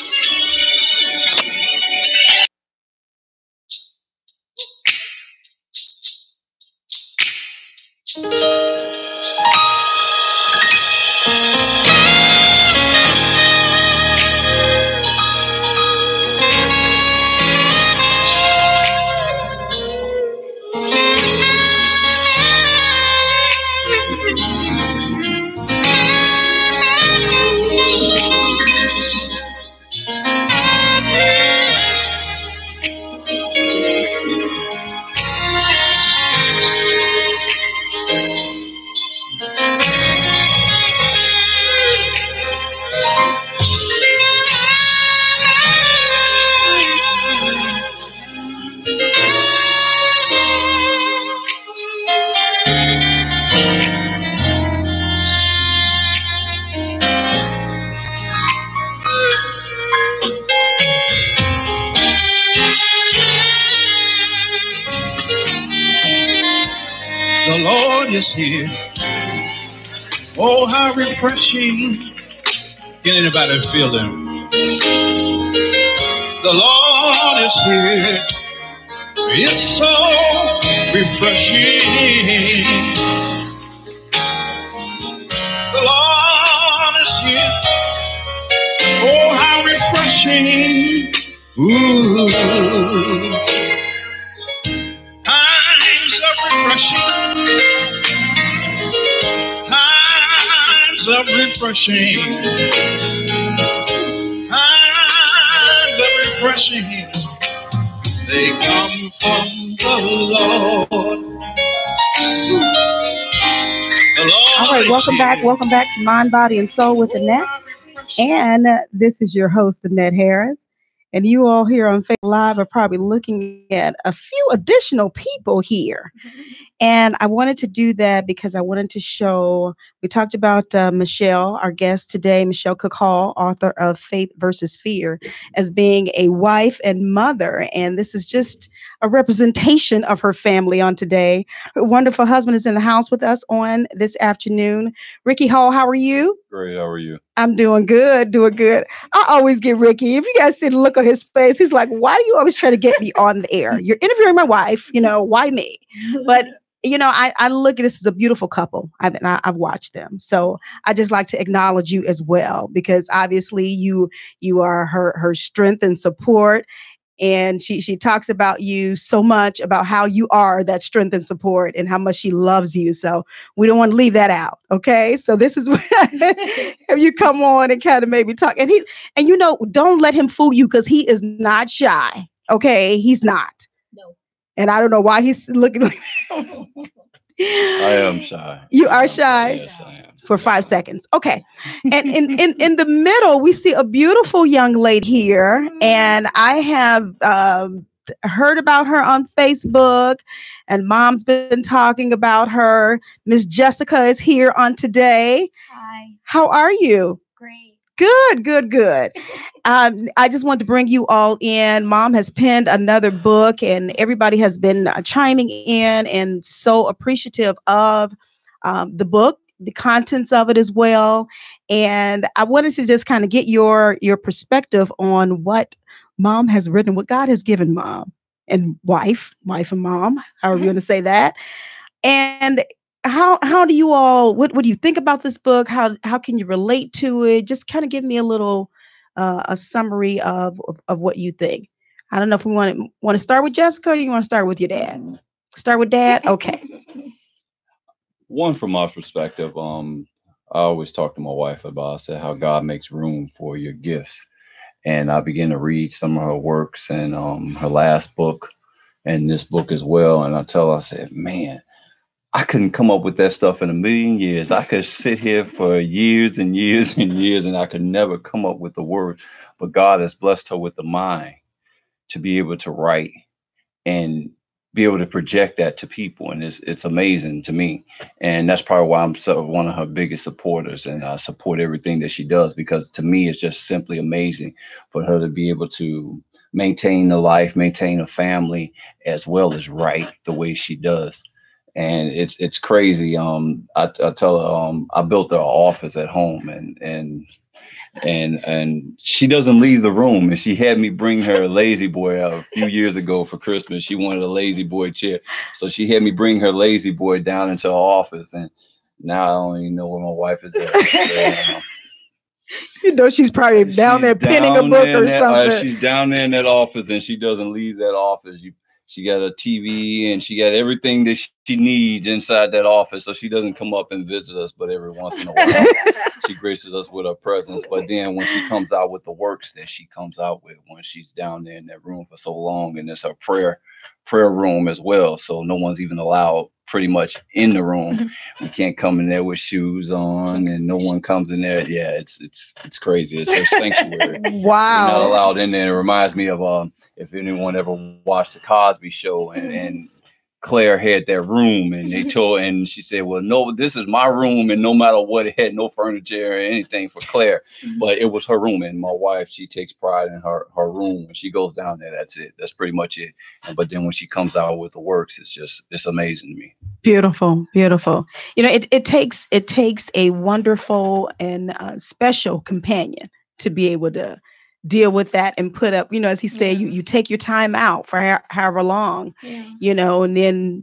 Lord is here. Oh, how refreshing. Can anybody feel him? The Lord is here. It's so refreshing. The Lord is here. Oh, how refreshing. Ooh. Times of refreshing. Times of refreshing. Times of refreshing. They come from the Lord. The Lord. All right, welcome back. Welcome back to Mind, Body, and Soul with Annette. And this is your host, Annette Harris. And you all here on Facebook Live are probably looking at a few additional people here. And I wanted to do that because I wanted to show, we talked about Michelle, our guest today, Michelle Cook Hall, author of Faith versus Fear, as being a wife and mother. And this is just a representation of her family on today. Her wonderful husband is in the house with us on this afternoon. Ricky Hall, how are you? Great, how are you? I'm doing good, doing good. I always get Ricky. If you guys see the look on his face, he's like, why do you always try to get me on the air? You're interviewing my wife, why me? But I look at this as a beautiful couple. I've watched them. So I just like to acknowledge you as well, because obviously you are her strength and support. And she talks about you so much, about how you are that strength and support and how much she loves you. So we don't want to leave that out. Okay. So this is have you come on and kind of maybe talk. And don't let him fool you, because he is not shy. Okay. He's not. No. And I don't know why he's looking like I am shy. You are shy? Yes, I am. For 5 seconds. Okay. And in the middle, we see a beautiful young lady here. And I have heard about her on Facebook, and Mom's been talking about her. Miss Jessica is here on today. Hi. How are you? Great. Good. I just want to bring you all in. Mom has penned another book, and everybody has been chiming in and so appreciative of the book, the contents of it as well. And I wanted to just kind of get your perspective on what Mom has written, what God has given Mom and wife and mom, however you want to say that. And how do you all, what do you think about this book? How can you relate to it? Just kind of give me a little a summary of what you think. I don't know if we want to start with Jessica, or you want to start with your dad? Start with Dad? Okay. One, from my perspective, I always talk to my wife about, I said, how God makes room for your gifts. And I began to read some of her works and her last book and this book as well. And I said, man, I couldn't come up with that stuff in a million years. I could sit here for years and years and years, and I could never come up with the words. But God has blessed her with the mind to be able to write and be able to project that to people. And it's amazing to me. And that's probably why I'm one of her biggest supporters, and I support everything that she does, because to me, it's just simply amazing for her to be able to maintain the life, maintain a family, as well as write the way she does. And it's crazy. I tell her, I built her office at home, and she doesn't leave the room. And she had me bring her a lazy boy out a few years ago for Christmas. She wanted a lazy boy chair, so she had me bring her lazy boy down into her office. And now I don't even know where my wife is at. She's probably down there penning a book or something. She's down there in that office, and she doesn't leave that office. She got a TV, and she got everything that she needs inside that office. So she doesn't come up and visit us, but every once in a while, she graces us with her presence. But then when she comes out with the works that she comes out with, when she's down there in that room for so long, and it's her prayer room as well. So no one's even allowed pretty much in the room. We can't come in there with shoes on, and no one comes in there. Yeah, it's crazy. It's her sanctuary. Wow. You're not allowed in there. It reminds me of if anyone ever watched the Cosby Show, and Claire had that room, and she said, well, no, this is my room, and no matter what, it had no furniture or anything for Claire, but it was her room. And my wife, she takes pride in her room. When she goes down there, that's it. That's pretty much it. But then when she comes out with the works, it's amazing to me. Beautiful, beautiful. You know, it takes a wonderful and special companion to be able to deal with that and put up. You know, as he said, you take your time out for however long. Yeah. You know,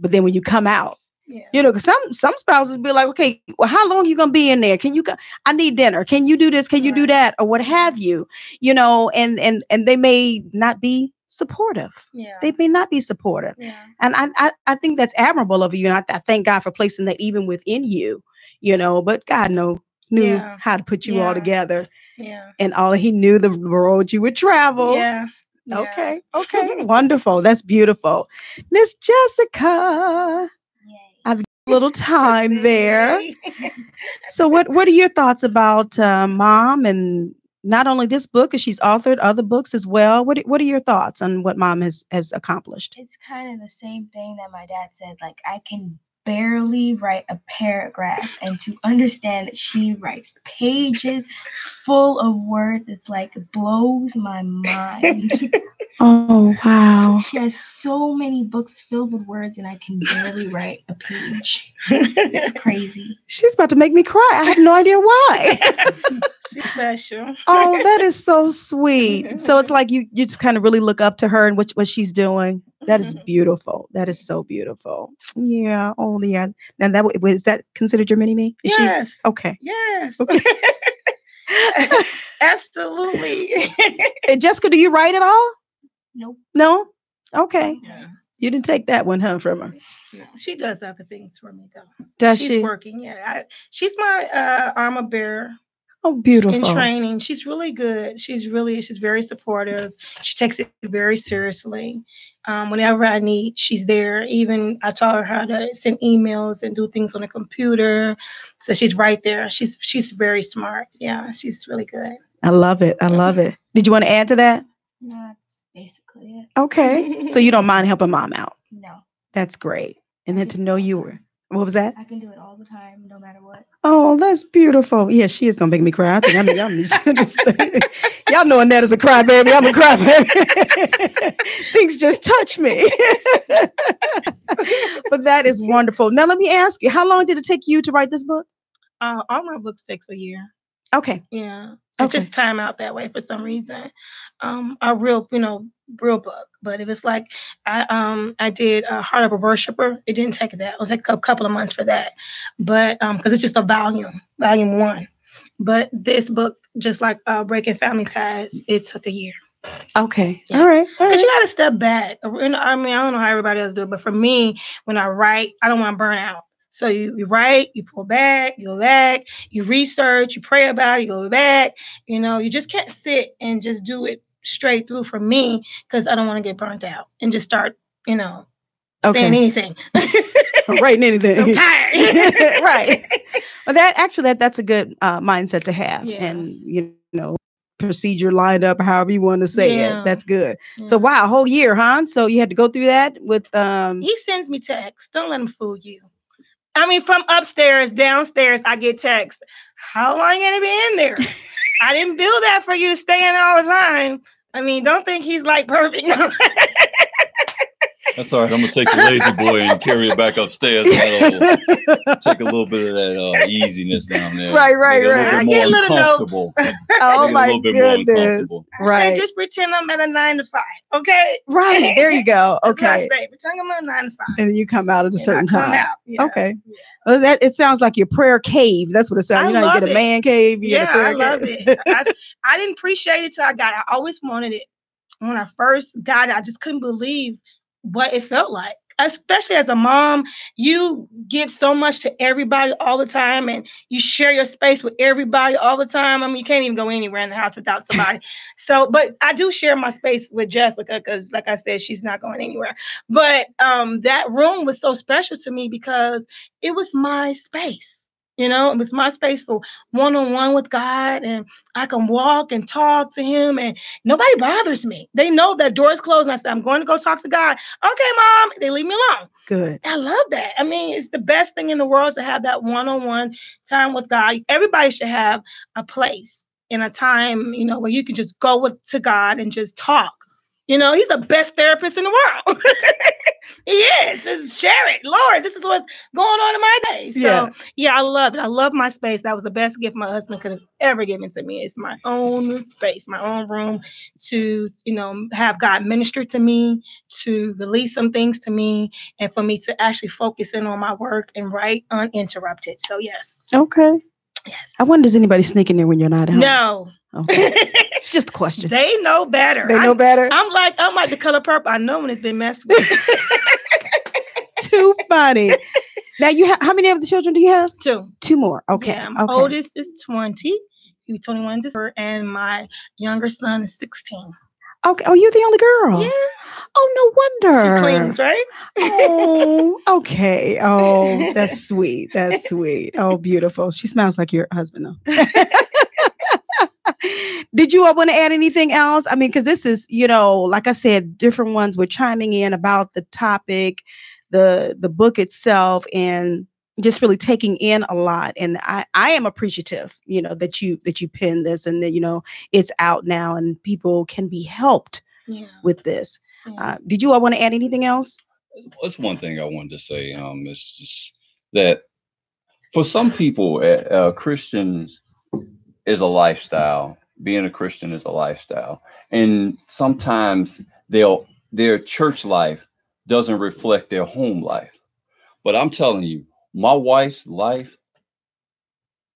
but then when you come out. Yeah. You know, because some spouses be like, okay, well, how long you gonna be in there? Can you go? I need dinner. Can you do this? Can you do that? Or what have you? You know, and they may not be supportive. Yeah. They may not be supportive. Yeah. And I think that's admirable of you. And I thank God for placing that even within you. You know, but God knew how to put you all together. Yeah. And He knew the road you would travel. Yeah. Okay. Wonderful. That's beautiful. Miss Jessica. I've got a little time there. So what are your thoughts about Mom, and not only this book, as she's authored other books as well? What are your thoughts on what Mom has accomplished? It's kind of the same thing that my dad said. Like, I can barely write a paragraph, and to understand that she writes pages full of words, it's like, it blows my mind. Oh, wow. She has so many books filled with words, and I can barely write a page. It's crazy. She's about to make me cry. I have no idea why. She's special. Oh, that is so sweet. So it's like you just kind of really look up to her and what she's doing. That is beautiful. That is so beautiful. Yeah. Oh, yeah. Now is that considered your mini-me? Yes. Okay. Yes. Okay. Absolutely. And Jessica, do you write at all? Nope. No? Okay. Yeah. You didn't take that one, huh, from her? No, she does other things for me, though. Does she's she? Working. Yeah. She's my armor bearer. Oh, beautiful. In training. She's really good. She's very supportive. She takes it very seriously. Whenever I need, she's there. Even I taught her how to send emails and do things on the computer. So she's right there. She's very smart. Yeah, she's really good. I love it. I love it. Did you want to add to that? No, that's basically it. Okay. So you don't mind helping Mom out? No. That's great. And then to know you were. What was that? I can do it all the time, no matter what. Oh, that's beautiful. Yeah, she is gonna make me cry. I think y'all need to understand. Y'all know Annette is a crybaby. I'm a crybaby. Things just touch me. But that is wonderful. Now let me ask you, how long did it take you to write this book? All my books takes a year. Okay. Yeah. It's just time out that way for some reason. A real book. But if it's like I did Heart of a Worshipper, it didn't take that. It was like a couple of months for that. But because it's just a volume 1. But this book, just like Breaking Family Ties, it took a year. Okay. Yeah. All right. Because you got to step back. I mean, I don't know how everybody else do it, but for me, when I write, I don't want to burn out. So you write, you pull back, you go back, you research, you pray about it, you go back. You just can't sit and just do it straight through for me, because I don't want to get burnt out and just start, saying anything. Writing anything. I'm tired. Right. Well, that's a good mindset to have. Yeah. And, procedure lined up, however you want to say it. That's good. Yeah. So, wow, a whole year, huh? So you had to go through that with... He sends me texts. Don't let him fool you. I mean, from upstairs, downstairs, I get texts. How long you gonna be in there? I didn't build that for you to stay in all the time. I mean, don't think he's like perfect. That's all right. I'm gonna take the lazy boy and carry it back upstairs. Take a little bit of that easiness down there. Right. I get little notes. Oh my goodness! Right. Just pretend I'm at a 9 to 5. Okay. Right. There you go. Okay. Pretend I'm at a 9 to 5. And then you come out at a certain time. Yeah. Okay. Yeah. Well, it sounds like your prayer cave. That's what it sounds. You get a man cave. You get a prayer I love cave. it. I didn't appreciate it till I got it. I always wanted it. When I first got it, I just couldn't believe what it felt like. Especially as a mom, you give so much to everybody all the time, and you share your space with everybody all the time. I mean, you can't even go anywhere in the house without somebody. But I do share my space with Jessica because, like I said, she's not going anywhere. But that room was so special to me because it was my space. It was my space for one-on-one with God, and I can walk and talk to him, and nobody bothers me. They know that door's closed, and I said, I'm going to go talk to God. Okay, Mom. They leave me alone. Good. I love that. I mean, it's the best thing in the world to have that one-on-one time with God. Everybody should have a place and a time, where you can just go to God and just talk. You know, he's the best therapist in the world. He is. Just share it. Lord, this is what's going on in my day. So, yeah, I love it. I love my space. That was the best gift my husband could have ever given to me. It's my own space, my own room to, you know, have God minister to me, to release some things to me, and for me to actually focus in on my work and write uninterrupted. So, yes. Okay. Yes. I wonder, does anybody sneak in there when you're not at home? No. Okay. It's just a question. They know better. They know better? I'm like the color purple. I know when it's been messed with. Too funny. Now, you have, how many of the children do you have? Two more. Okay. Yeah, my oldest is 20. He'll be 21 this year, and my younger son is 16. Okay. Oh, you're the only girl. Yeah. Oh, no wonder. She cleans, right? Oh, okay. Oh, that's sweet. That's sweet. Oh, beautiful. She smells like your husband, though. Did you all want to add anything else? I mean, because this is, you know, like I said, different ones were chiming in about the topic, the book itself, and just really taking in a lot. And I am appreciative, you know, that you penned this, and that, you know, it's out now and people can be helped with this. Yeah. Did you all want to add anything else? That's one thing I wanted to say. It's just that for some people, Christians is a lifestyle. Being a Christian is a lifestyle, and sometimes their church life doesn't reflect their home life. But I'm telling you, my wife's life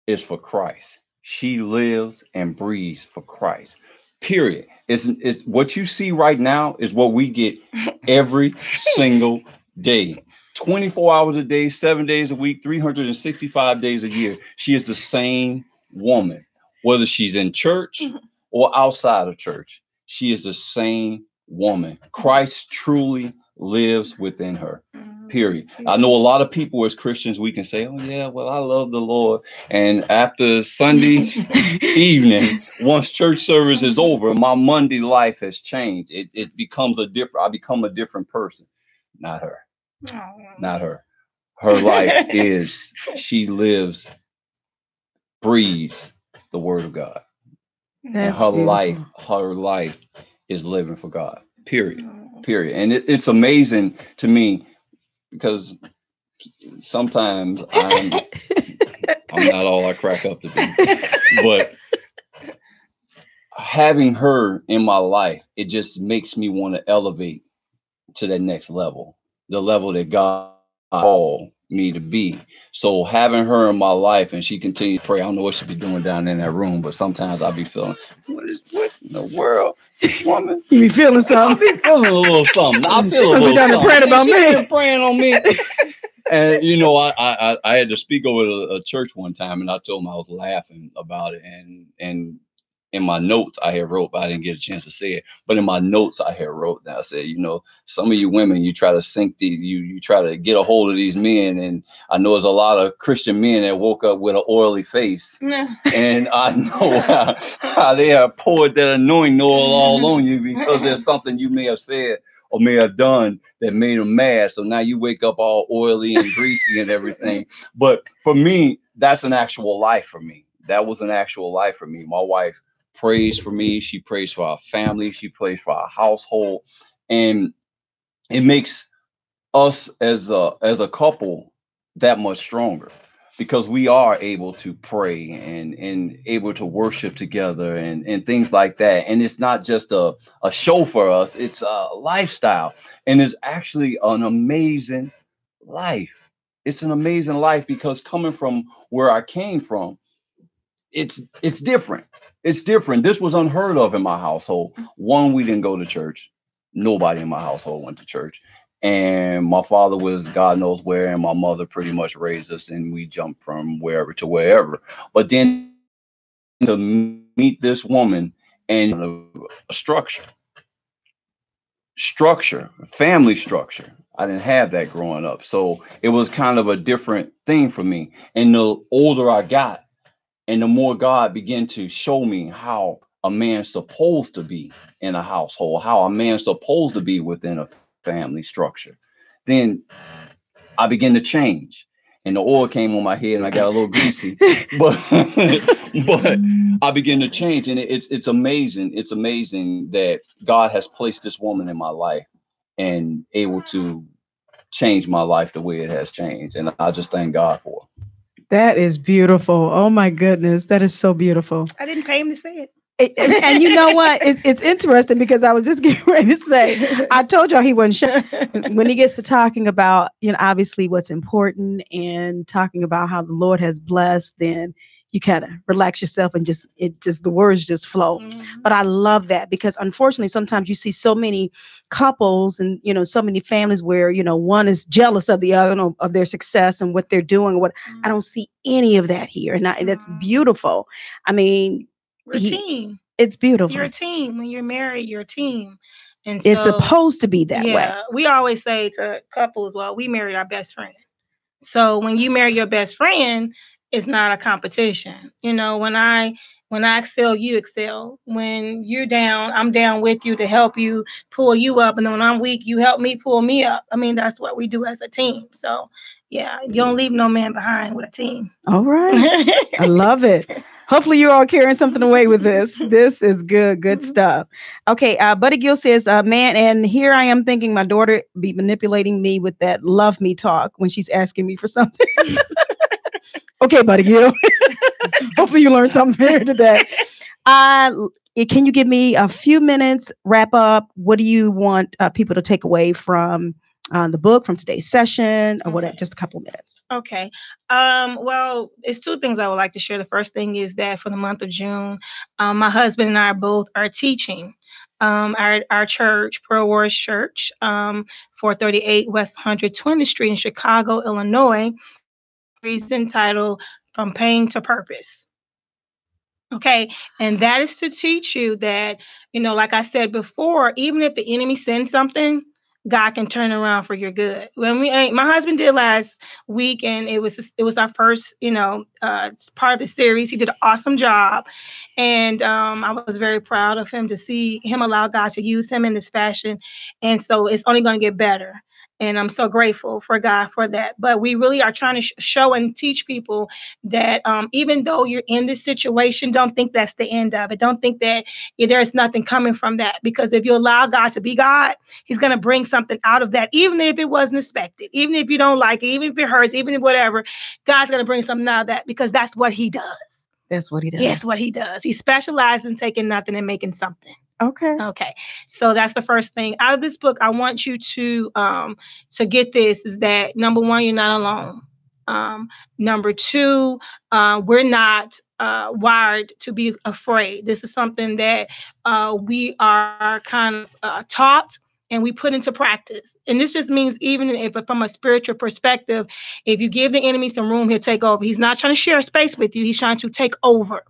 is for Christ. She lives and breathes for Christ. Period. It's what you see right now is what we get every single day. 24 hours a day, 7 days a week, 365 days a year. She is the same woman, whether she's in church or outside of church. She is the same woman. Christ truly lives within her. Period. I know a lot of people as Christians, we can say, oh yeah, well, I love the Lord. And after Sunday evening, once church service is over, my Monday life has changed. It becomes I become a different person. Not her. Not her. Her life is, she lives, breathes the word of God. And her life is living for God. Period. And it's amazing to me, because sometimes I'm not all I crack up to be, but having her in my life, it just makes me want to elevate to that next level, the level that God called me to be. So having her in my life, and she continues to pray. I don't know what she'll be doing down in that room, but sometimes I'll be feeling, what in the world, woman? You be feeling something? I'll be feeling a little something. I feel a little something. Praying about me. Praying on me. And you know, I had to speak over a church one time, and I told them I was laughing about it, and in my notes I had wrote, but I didn't get a chance to say it. But in my notes I had wrote that I said, you know, some of you women, you try to sink these, you try to get a hold of these men, and I know there's a lot of Christian men that woke up with an oily face, and I know how they have poured that anointing oil all on you because there's something you may have said or may have done that made them mad. So now you wake up all oily and greasy and everything. But for me, that's an actual life for me. That was an actual life for me. My wife prays for me. She prays for our family. She prays for our household. And it makes us as a couple that much stronger, because we are able to pray and able to worship together and things like that. And it's not just a show for us, it's a lifestyle. And it's actually an amazing life. It's an amazing life, because coming from where I came from, it's different. It's different. This was unheard of in my household. One, we didn't go to church. Nobody in my household went to church. And my father was God knows where, and my mother pretty much raised us, and we jumped from wherever to wherever. But then to meet this woman and a family structure. I didn't have that growing up. So it was kind of a different thing for me. And the older I got, and the more God began to show me how a man's supposed to be in a household, how a man's supposed to be within a family structure, then I began to change. and the oil came on my head and I got a little greasy, but I began to change. And it's amazing. It's amazing that God has placed this woman in my life and able to change my life the way it has changed. And I just thank God for it. That is beautiful. Oh my goodness. That is so beautiful. I didn't pay him to say it. And you know what? It's interesting because I was just getting ready to say, I told y'all he wasn't sure. When he gets to talking about, obviously what's important and talking about how the Lord has blessed, then you kind of relax yourself and the words just flow. Mm-hmm. But I love that because unfortunately, sometimes you see so many couples and, so many families where, one is jealous of the other, of their success and what they're doing. Mm-hmm. I don't see any of that here. And that's beautiful. I mean, we're a team. It's beautiful. You're a team. When you're married, you're a team. And it's supposed to be that way. We always say to couples, well, we married our best friend. So when you marry your best friend, it's not a competition. When I excel, you excel. When you're down, I'm down with you to help you, pull you up. And then when I'm weak, you help me pull me up. I mean, that's what we do as a team. So yeah, you don't leave no man behind with a team. All right. I love it. Hopefully you're all carrying something away with this. This is good stuff. Okay, Buddy Gill says, man, and here I am thinking my daughter be manipulating me with that love me talk when she's asking me for something. Okay, Buddy Gill. Hopefully you learned something here today. Can you give me a few minutes, wrap up? What do you want people to take away from the book, from today's session, or whatever? Just a couple of minutes. Okay. Well, it's two things I would like to share. The first thing is that for the month of June, my husband and I both are teaching our church, Pearl Wars Church, 438 West 120th Street in Chicago, Illinois. Is entitled From Pain to Purpose. Okay. And that is to teach you that, like I said before, even if the enemy sends something, God can turn around for your good. My husband did last week, and it was our first, part of the series. He did an awesome job. And I was very proud of him to see him allow God to use him in this fashion. And so it's only going to get better. And I'm so grateful for God for that. But we really are trying to show and teach people that even though you're in this situation, don't think that's the end of it. Don't think that there's nothing coming from that. Because if you allow God to be God, he's going to bring something out of that, even if it wasn't expected, even if you don't like it, even if it hurts, even if whatever, God's going to bring something out of that because that's what he does. That's what he does. Yes, what he does. He specializes in taking nothing and making something. Okay. So that's the first thing out of this book. I want you to get this is that number one, you're not alone. Number two, we're not wired to be afraid. This is something that we are kind of taught and we put into practice. And this just means even if from a spiritual perspective, if you give the enemy some room, he'll take over. He's not trying to share space with you. He's trying to take over,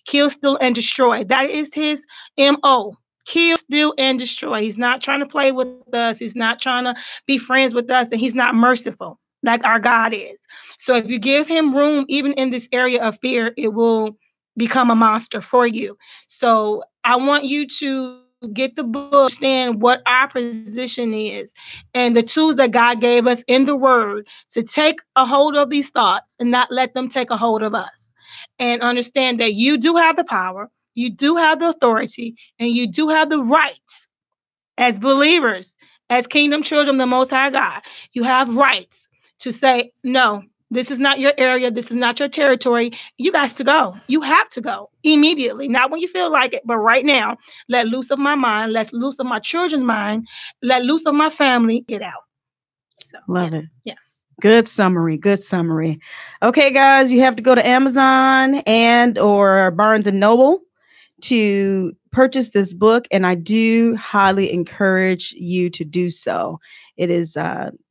kill, steal, and destroy. That is his MO. Kill, steal, and destroy. He's not trying to play with us. He's not trying to be friends with us. And he's not merciful like our God is. So if you give him room, even in this area of fear, it will become a monster for you. So I want you to get the book, understand what our position is, and the tools that God gave us in the word to take a hold of these thoughts and not let them take a hold of us. And understand that you do have the power, you do have the authority, and you do have the rights as believers, as kingdom children of the Most High God. You have rights to say, no, this is not your area. This is not your territory. You guys to go. You have to go immediately. Not when you feel like it, but right now. Let loose of my mind. Let loose of my children's mind. Let loose of my family. Get out. So, Love it. Yeah. Good summary. Okay, guys, you have to go to Amazon and or Barnes and Noble to purchase this book, and I do highly encourage you to do so. It is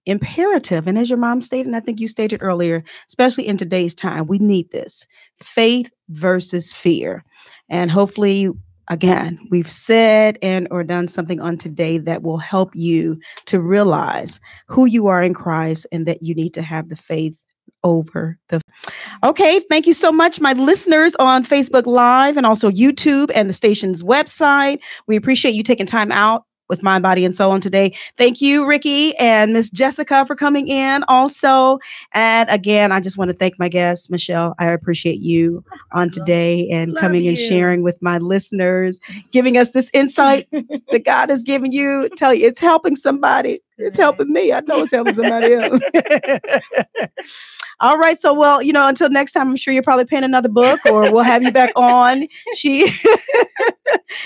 imperative, and as your mom stated, and I think you stated earlier, especially in today's time, we need this. Faith versus fear. And hopefully, again, we've said and or done something on today that will help you to realize who you are in Christ and that you need to have the faith over the. Okay, thank you so much, my listeners on Facebook Live and also YouTube and the station's website. We appreciate you taking time out with Mind, Body, and Soul on today. Thank you, Ricky and Miss Jessica, for coming in also. And again, I just want to thank my guest, Michelle. I appreciate you on today and coming and sharing with my listeners, giving us this insight that God has given you. Tell you, it's helping somebody. It's helping me. I know it's helping somebody else. All right. So, well, until next time, I'm sure you're probably penning another book or we'll have you back on. She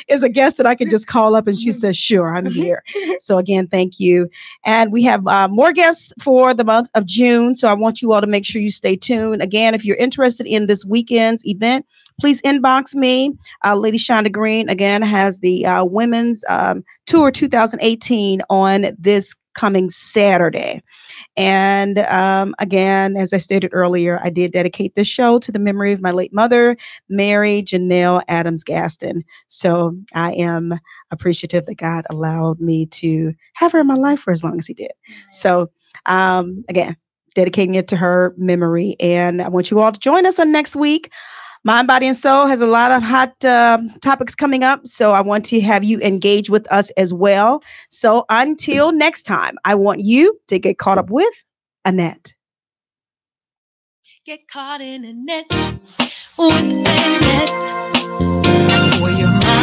is a guest that I can just call up and she says, sure, I'm here. So again, thank you. And we have more guests for the month of June. So I want you all to make sure you stay tuned. Again, if you're interested in this weekend's event, please inbox me. Lady Shonda Green, again, has the Women's Tour 2018 on this coming Saturday. And again, as I stated earlier, I did dedicate this show to the memory of my late mother, Mary Janelle Adams Gaston. So I am appreciative that God allowed me to have her in my life for as long as he did. So again, dedicating it to her memory. And I want you all to join us on next week. Mind, Body, and Soul has a lot of hot topics coming up, so I want to have you engage with us as well. So until next time, I want you to get caught up with Annette. Get caught in a net with Annette. For your mind.